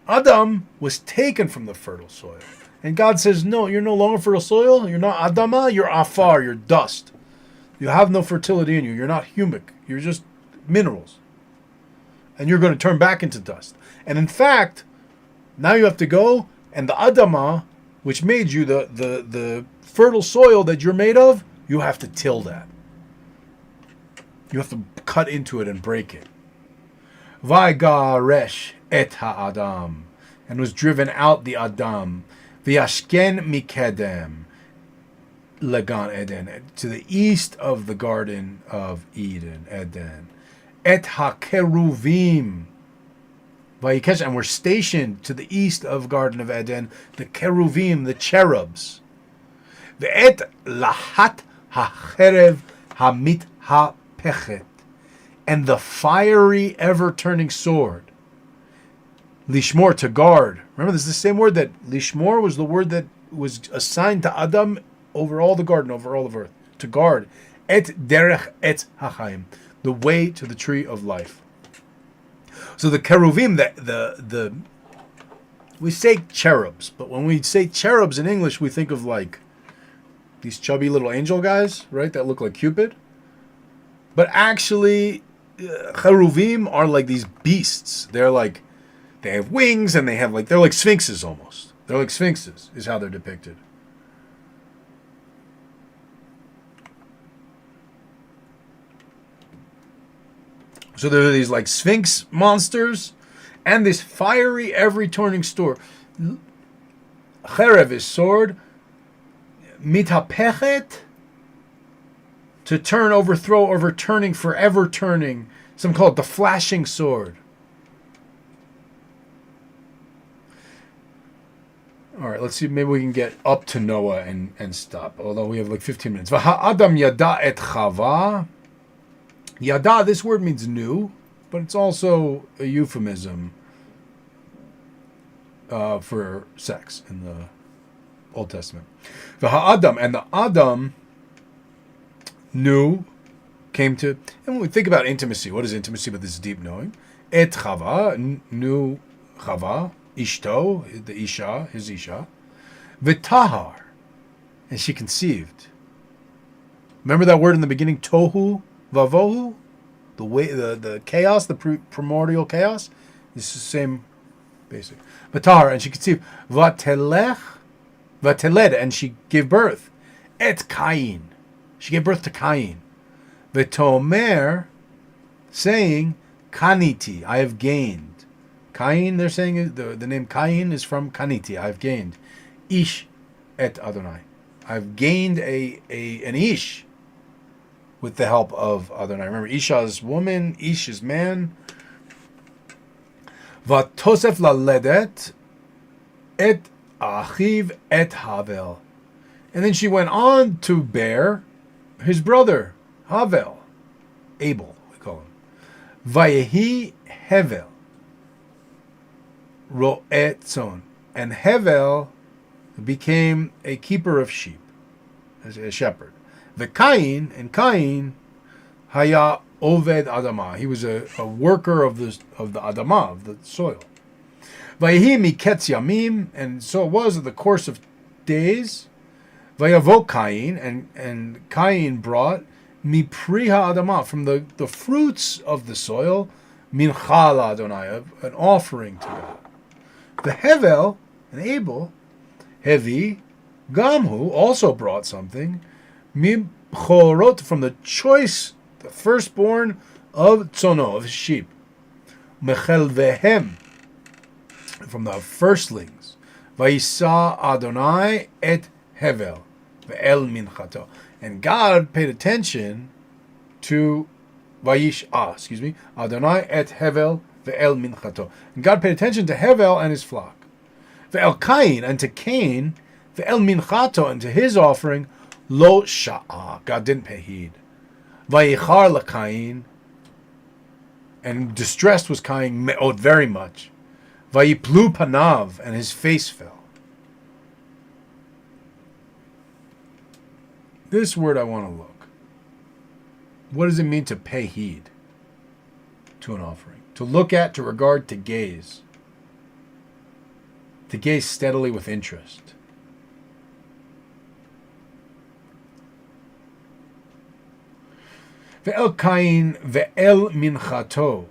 Adam was taken from the fertile soil. And God says, no, you're no longer fertile soil. You're not Adama, you're Afar, you're dust. You have no fertility in you. You're not humic. You're just minerals. And you're going to turn back into dust. And in fact, now you have to go, and the Adama, which made you the fertile soil that you're made of, you have to till that. You have to cut into it and break it. Vaygaresh et ha'adam, and was driven out the Adam, v'yashken mikedem, legan Eden, to the east of the Garden of Eden, Eden. Et ha-keruvim, vayikesh, and were stationed to the east of Garden of Eden, the keruvim, the cherubs. Ve'et lahat ha-cherev hamit ha-pechet, and the fiery, ever-turning sword. Lishmor, to guard. Remember, this is the same word that Lishmor was the word that was assigned to Adam over all the garden, over all of earth. to guard et derech et hachaim, the way to the tree of life. So the keruvim, the we say cherubs, but when we say cherubs in English, we think of like these chubby little angel guys, right? That look like Cupid. But actually, cheruvim are like these beasts. They're like, they have wings and they have like, they're like sphinxes almost. They're like sphinxes is how they're depicted. So there are these like sphinx monsters and this fiery, every-turning sword. Cherev is sword. Mitapechet, to turn, overthrow, overturning, forever turning. Some call it the flashing sword. All right, let's see. Maybe we can get up to Noah and stop. Although we have like 15 minutes. V'ha'adam yada et Chava. Yada, this word means knew, but it's also a euphemism for sex in the Old Testament. V'ha'adam, and the Adam knew, came to, and when we think about intimacy, what is intimacy but this deep knowing? Et Chava, knew Chava, Ishto, the Isha, his Isha. V'tahar, and she conceived. Remember that word in the beginning, tohu, vavohu? The way, the chaos, the primordial chaos? It's the same basic. V'tahar, and she conceived. V'telech, v'teled, and she gave birth. Et Cain. She gave birth to Cain. V'tomer, saying, Kaniti, I have gained. Cain, they're saying, the name Cain is from Kaniti, I have gained. Ish et Adonai. I've gained an Ish with the help of Adonai. Remember, Isha is woman, Ish is man. Vatosef laledet et achiv et Havel. And then she went on to bear his brother, Havel. Abel, we call him. Vayehi Hevel. Ro'etzon. And Hevel became a keeper of sheep, as a shepherd. The Cain, and Cain, Haya Oved Adama. He was a worker of the Adama, of the soil. Vayehi Miketz Yamim, and so it was in the course of days. Vayavo Cain, and Cain brought Mipriha Adama, from the fruits of the soil, Mincha Adonai, an offering to God. The Hevel, and Abel, Hevi, Gamhu, also brought something, Mibchorot, from the choice, the firstborn of Tzono, of his sheep. Mechel Vehem, from the firstlings. Vayisa Adonai et Hevel, ve'el minchato. And God paid attention to Adonai et Hevel ve'el minchato. And God paid attention to Hevel and his flock. Ve'el Cain, and to Cain, ve'el minchato, and to his offering, lo sha'a. God didn't pay heed. Vayichar l'Cain, and distressed was Cain me'od, very much. Vayiplu panav, and his face fell. This word I want to look. What does it mean to pay heed to an offering? To look at, to regard, to gaze. To gaze steadily with interest. Ve'el Cain ve'el minchato.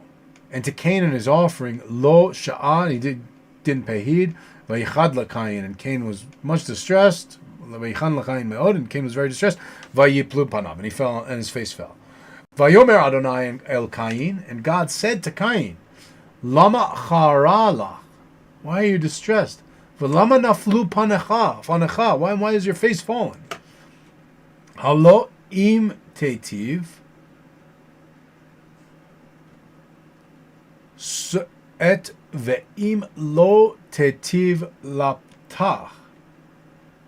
And to Cain and his offering, lo sha'an, he didn't pay heed. Vayichad l'Cain, and Cain was much distressed. And Cain was very distressed. Vayiplu panav, and he fell, and his face fell. Vayomer Adonai el Cain, and God said to Cain, Lama charalach, why are you distressed? V'lama naflu panecha, why is your face fallen? Halo im tetiv, et ve'im lo tetiv laptach.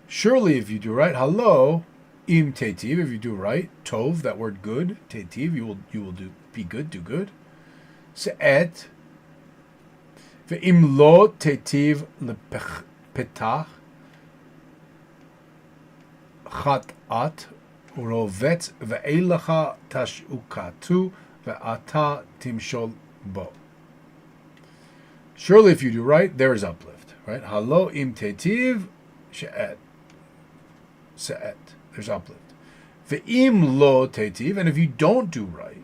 Surely, if you do right, halo im tetiv. If you do right, tov, that word good, tetiv, you will be good, do good. Se'et ve'im lo tetiv lepetach chat'at rovetz ve'elecha tashukatu ve'ata timshol bo. Surely if you do right, there is uplift. Right? Halo im tetiv she'et. Se'et. There's uplift. Ve'im lo tetiv. And if you don't do right,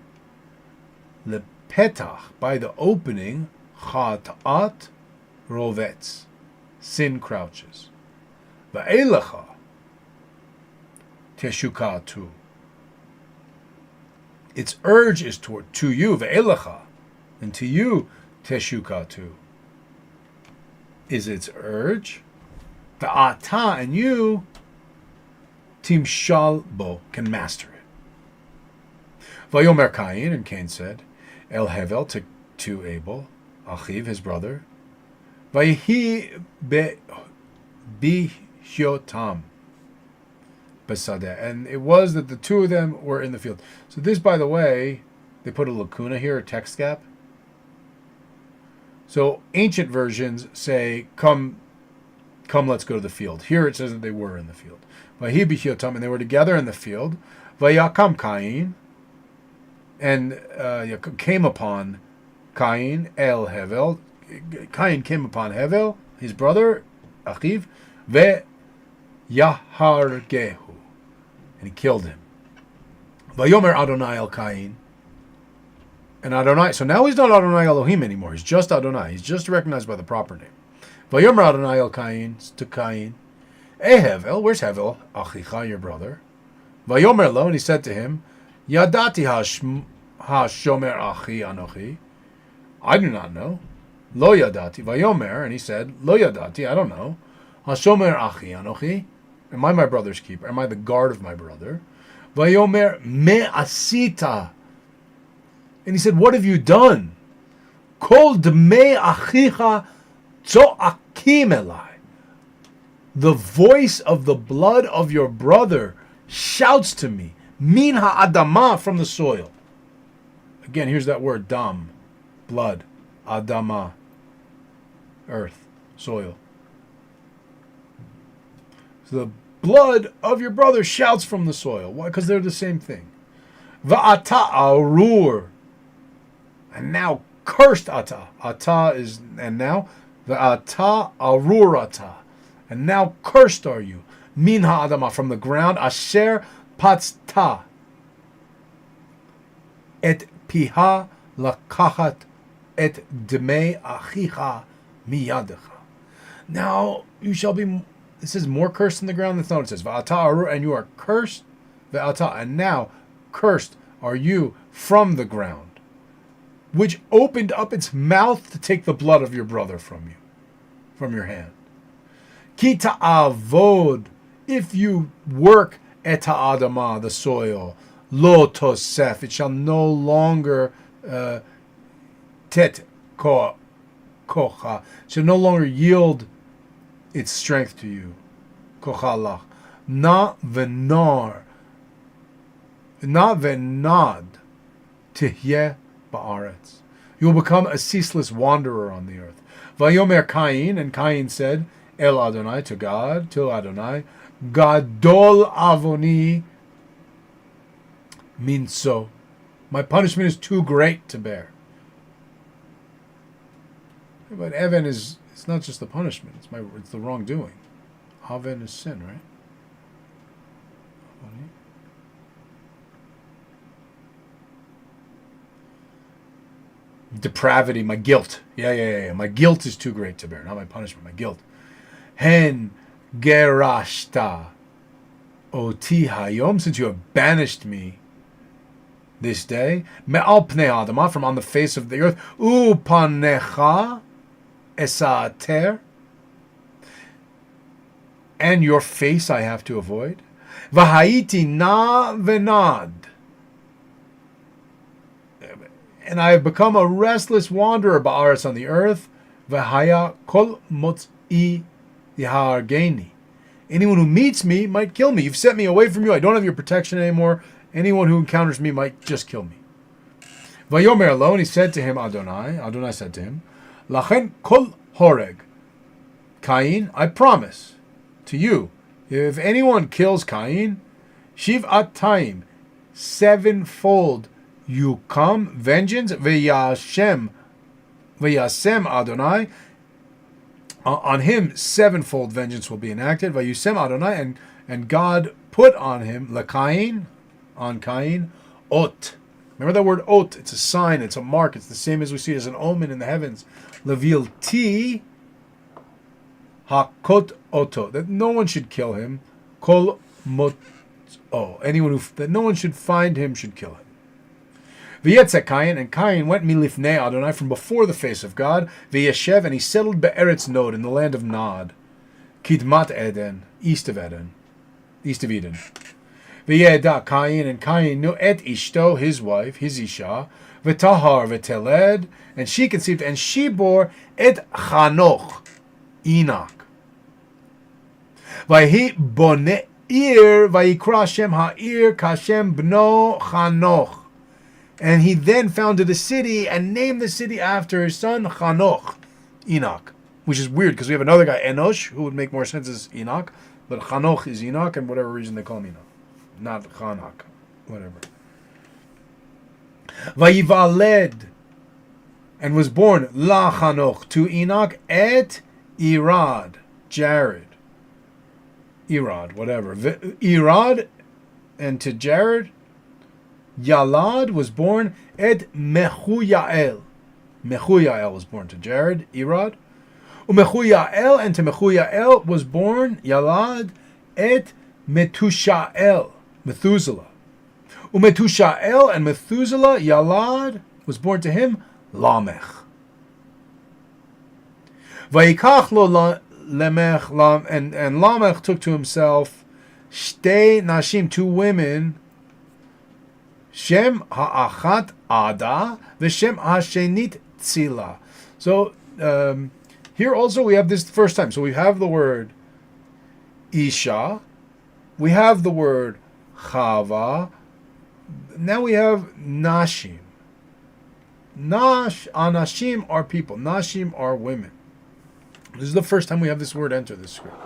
lepetach, by the opening, chat'at rovetz. Sin crouches. Ve'elecha teshukatu. Its urge is to you, ve'elecha, and to you, teshukatu. Is its urge. Ve'ata, and you, timshal bo, can master it. Vayomer Cain, and Cain said, El Hevel, to Abel, Achiv, his brother, Vayihi bihyotam besadeh, and it was that the two of them were in the field. So this, by the way, they put a lacuna here, a text gap. So ancient versions say, "Come, let's go to the field." Here it says that they were in the field. Vayihi bihyotam, and they were together in the field. Vayakam Cain, and came upon Cain el Hevel. Cain came upon Hevel, his brother, Achiv, ve Yahargehu, and he killed him. Vayomer Adonai el Cain, and Adonai. So now he's not Adonai Elohim anymore. He's just Adonai. He's just recognized by the proper name. Vayomer Adonai el Cain, to Cain, Hevel, where's Hevel? Achicha, your brother. Vayomer lo, and he said to him, Yadati ha-shomer achi anochi. I do not know. Lo yadati. Vayomer, and he said, Lo yadati, I don't know. Ha-shomer achi anochi. Am I my brother's keeper? Am I the guard of my brother? Vayomer me asita. And he said, what have you done? Kol dmei achicha tzoakim elai. The voice of the blood of your brother shouts to me. Min ha'adama, from the soil. Again, here's that word, dam, blood, adama, earth, soil. So the blood of your brother shouts from the soil. Why? Because they're the same thing. Va'ata arur. And now cursed ata. Ata is, and now, va'ata arurata. And now cursed are you. Min ha'adama, from the ground. Asher patzta. Et piha lakachat et dmei achicha miyadecha. Now you shall be, it says more cursed in the ground. That's not what it says. Va'ata arur, and you are cursed. Va'ata, and now cursed are you from the ground, which opened up its mouth to take the blood of your brother from you, from your hand. Ki ta'avod, if you work et ha'adama, the soil, lo tosef, it shall no longer tet kocha, shall no longer yield its strength to you. Kochalach. Na venad tihyeh ba'aretz. You will become a ceaseless wanderer on the earth. Vayomer Cain, and Cain said, El Adonai, to God, to Adonai, Gadol avoni minso. My punishment is too great to bear. But Even is, it's not just the punishment, it's the wrongdoing. Aven is sin, right? Depravity, my guilt. Yeah. My guilt is too great to bear. Not my punishment, my guilt. Hen gerashta oti hayom, since you have banished me this day. Me'al pnei adama, from on the face of the earth. Upanecha esater, and your face I have to avoid. V'haiti na venad, and I have become a restless wanderer ba'aretz, on the earth. V'haya kol motzi yahargeni, anyone who meets me might kill me. You've set me away from you. I don't have your protection anymore. Anyone who encounters me might just kill me. Vayomer lo, and he said to him, Adonai said to him, Lachen kol horeg, Cain, I promise to you, if anyone kills Cain, Shiv'atayim, sevenfold, yukam, vengeance, v'yasem Adonai, on him sevenfold vengeance will be enacted. Vayusem Adonai, and God put on him, Lekain, on Cain, ot. Remember that word ot? It's a sign, it's a mark, it's the same as we see as an omen in the heavens. Levil ti hakot oto, that no one should kill him. Kol mot, that no one should find him should kill him. V'yetzek Cain, and Cain went milifnei Adonai, from before the face of God. V'yeshev, and he settled be'eretz Nod, in the land of Nod. Kidmat Eden, east of Eden. V'yeda Cain, and Cain knew et ishto, his wife, his isha. V'tahar v'teled, and she conceived, and she bore et Chanoch, Enoch. V'hi boneh ir, v'yikra Shem ha'ir kashem bno Chanoch. And he then founded a city and named the city after his son Chanoch, Enoch. Which is weird because we have another guy, Enosh, who would make more sense as Enoch. But Chanoch is Enoch, and whatever reason they call him Enoch. Not Chanach. Whatever. Vayivaled, and was born La Chanoch, to Enoch, et Irad, Jared. Irad, whatever. Irad, and to Jared, Yalad was born et Mechuyael. Mechuyael was born to Jared, Irad. Umechuyael, and to Mechuyael was born Yalad et Metushael, Methuselah. Umetushael, and Methuselah, Yalad, was born to him Lamech. Vayikach lo Lamech, and Lamech took to himself Shtei Nashim, two women, Shem ha'achat Ada, v'Shem ha'shenit Tzila. So here also we have this the first time. So we have the word Isha, we have the word Chava, now we have Nashim. Anashim are people, Nashim are women. This is the first time we have this word enter this script.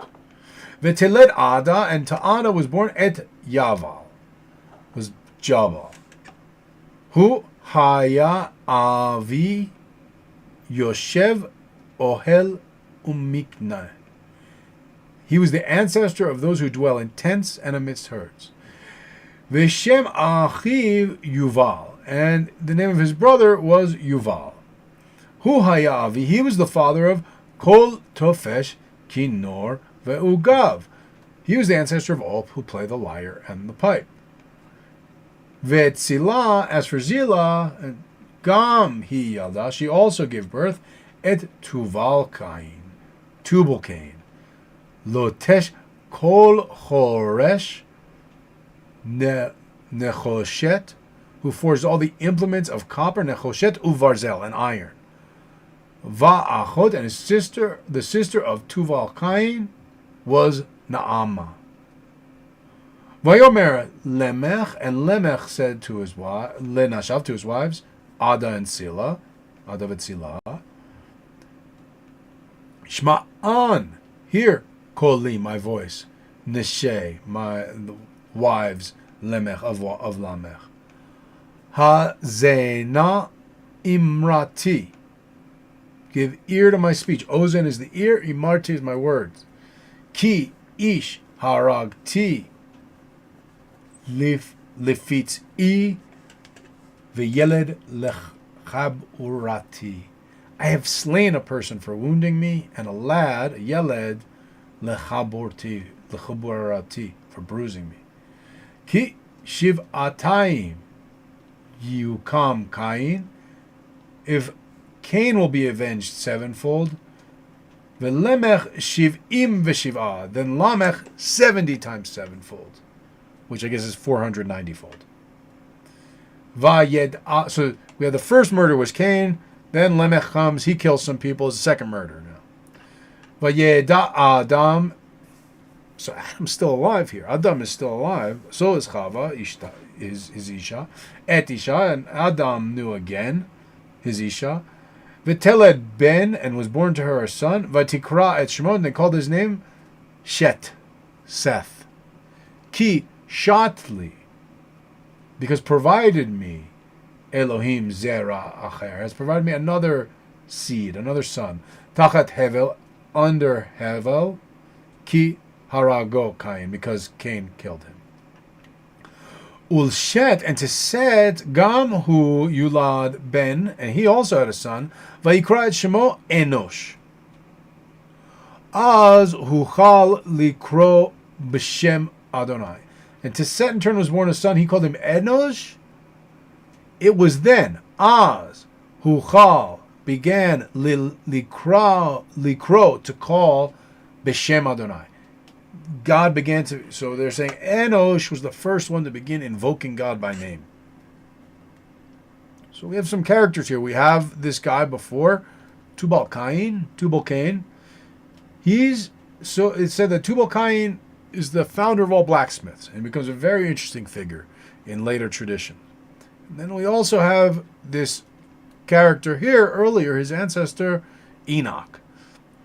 V'teled Ada, and to Ada was born et Yaval, was Jabal. Hu haya avi Yoshev ohel umikna. He was the ancestor of those who dwell in tents and amidst herds. V'shem achiv Yuval, and the name of his brother was Yuval. Hu haya avi, he was the father of Kol Tofesh Kinor ve'ugav. He was the ancestor of all who play the lyre and the pipe. Ve'tzila, as for Zila, Gam hi yalda, she also gave birth, et Tuval Cain, Tubal Cain, Lotesh Kol Choresh Nechoshet, who forged all the implements of copper, Nechoshet uvarzel, and iron. Va'achot, and his sister, the sister of Tuval Cain, was Naamah. Vayomer Lemech, and Lemech said to his wife, Lenashav, to his wives, Ada and Sila, Ada v'Tzila, Shma'an, hear, Koli, my voice, Neshe, my wives, Lemech, of Lamech, Hazena Imrati, give ear to my speech. Ozen is the ear, Imarti is my words. Ki ish haragti lifitz I v'yeled lechaburati. I have slain a person for wounding me, and a lad, a yeled, lechaburati, for bruising me. Ki shiv'atayim yukam Cain. If Cain will be avenged sevenfold, v'lemech shiv'im v'shiv'ah, then Lamech 70 times sevenfold, which I guess is 490-fold. So we have the first murder was Cain, then Lamech comes, he kills some people, it's the second murder now. Vayeda Adam, so Adam's still alive here. Adam is still alive, so is Chava, his Isha, et Isha, and Adam knew again his Isha. V'teled ben, and was born to her a son. V'tikra et Shemon, and they called his name Shet, Seth. Ki Shatli, because provided me, Elohim Zera Acher, has provided me another seed, another son. Tachat Hevel, under Hevel, Ki Harago Cain, because Cain killed him. Ulshet, and to Set, Gam Hu Yulad Ben, and he also had a son, Vayikra et Shemo Enosh. Az Huchal Likro B'Shem Adonai. And to Set in turn was born a son, he called him Enosh. It was then, Az Huchal began Likro to call B'Shem Adonai. God began to, so they're saying Enosh was the first one to begin invoking God by name. So we have some characters here. We have this guy before, Tubal Cain. So it said that Tubal Cain is the founder of all blacksmiths and becomes a very interesting figure in later tradition. And then we also have this character here earlier, his ancestor, Enoch,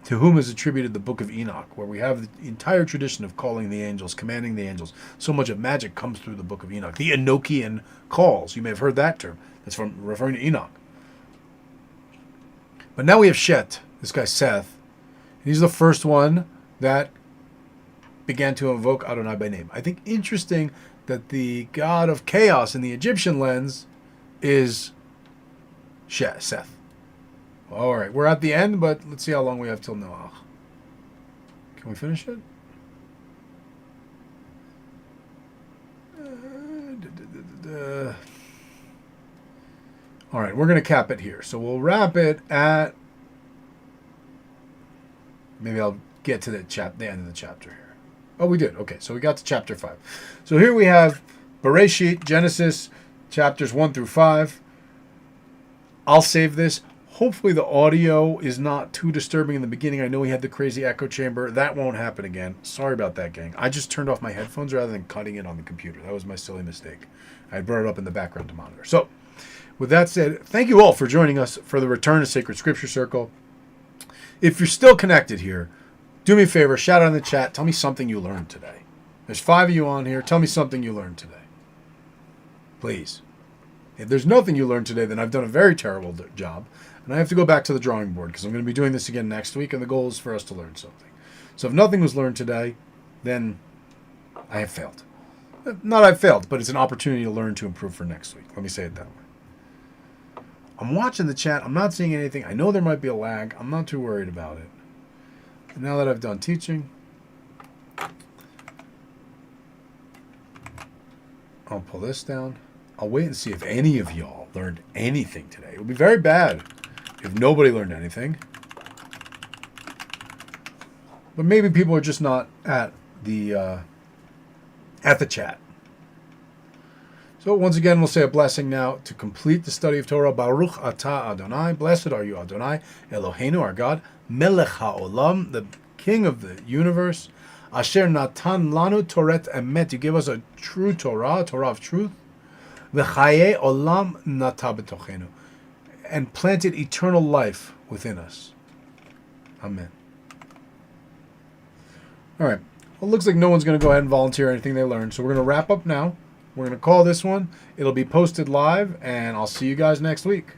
to whom is attributed the book of Enoch, where we have the entire tradition of calling the angels, commanding the angels. So much of magic comes through the book of Enoch. The Enochian calls. You may have heard that term. That's from referring to Enoch. But now we have Shet, this guy Seth. He's the first one that began to invoke Adonai by name. I think interesting that the god of chaos in the Egyptian lens is Seth. All right, we're at the end, but let's see how long we have till Noach. Can we finish it? All right, we're going to cap it here. So we'll wrap it at... Maybe I'll get to the end of the chapter here. Oh, we did. Okay, so we got to chapter 5. So here we have Bereshit, Genesis, chapters 1 through 5. I'll save this. Hopefully the audio is not too disturbing in the beginning. I know we had the crazy echo chamber. That won't happen again. Sorry about that, gang. I just turned off my headphones rather than cutting it on the computer. That was my silly mistake. I brought it up in the background to monitor. So, with that said, thank you all for joining us for the Return to Sacred Scripture Circle. If you're still connected here, do me a favor, shout out in the chat. Tell me something you learned today. There's 5 of you on here. Tell me something you learned today. Please. If there's nothing you learned today, then I've done a very terrible job. And I have to go back to the drawing board because I'm going to be doing this again next week, and the goal is for us to learn something. So if nothing was learned today, then I have failed. Not I've failed, but it's an opportunity to learn to improve for next week. Let me say it that way. I'm watching the chat. I'm not seeing anything. I know there might be a lag. I'm not too worried about it. And now that I've done teaching, I'll pull this down. I'll wait and see if any of y'all learned anything today. It would be very bad if nobody learned anything. But maybe people are just not at the chat. So once again, we'll say a blessing now to complete the study of Torah. Baruch atah Adonai. Blessed are you, Adonai, Eloheinu, our God, Melech haolam, the King of the universe. Asher natan lanu toret emet. You give us a true Torah, Torah of truth. V'chaye olam nata b'tochenu, and planted eternal life within us. Amen. All right. Well, it looks like no one's going to go ahead and volunteer anything they learned. So we're going to wrap up now. We're going to call this one. It'll be posted live, and I'll see you guys next week.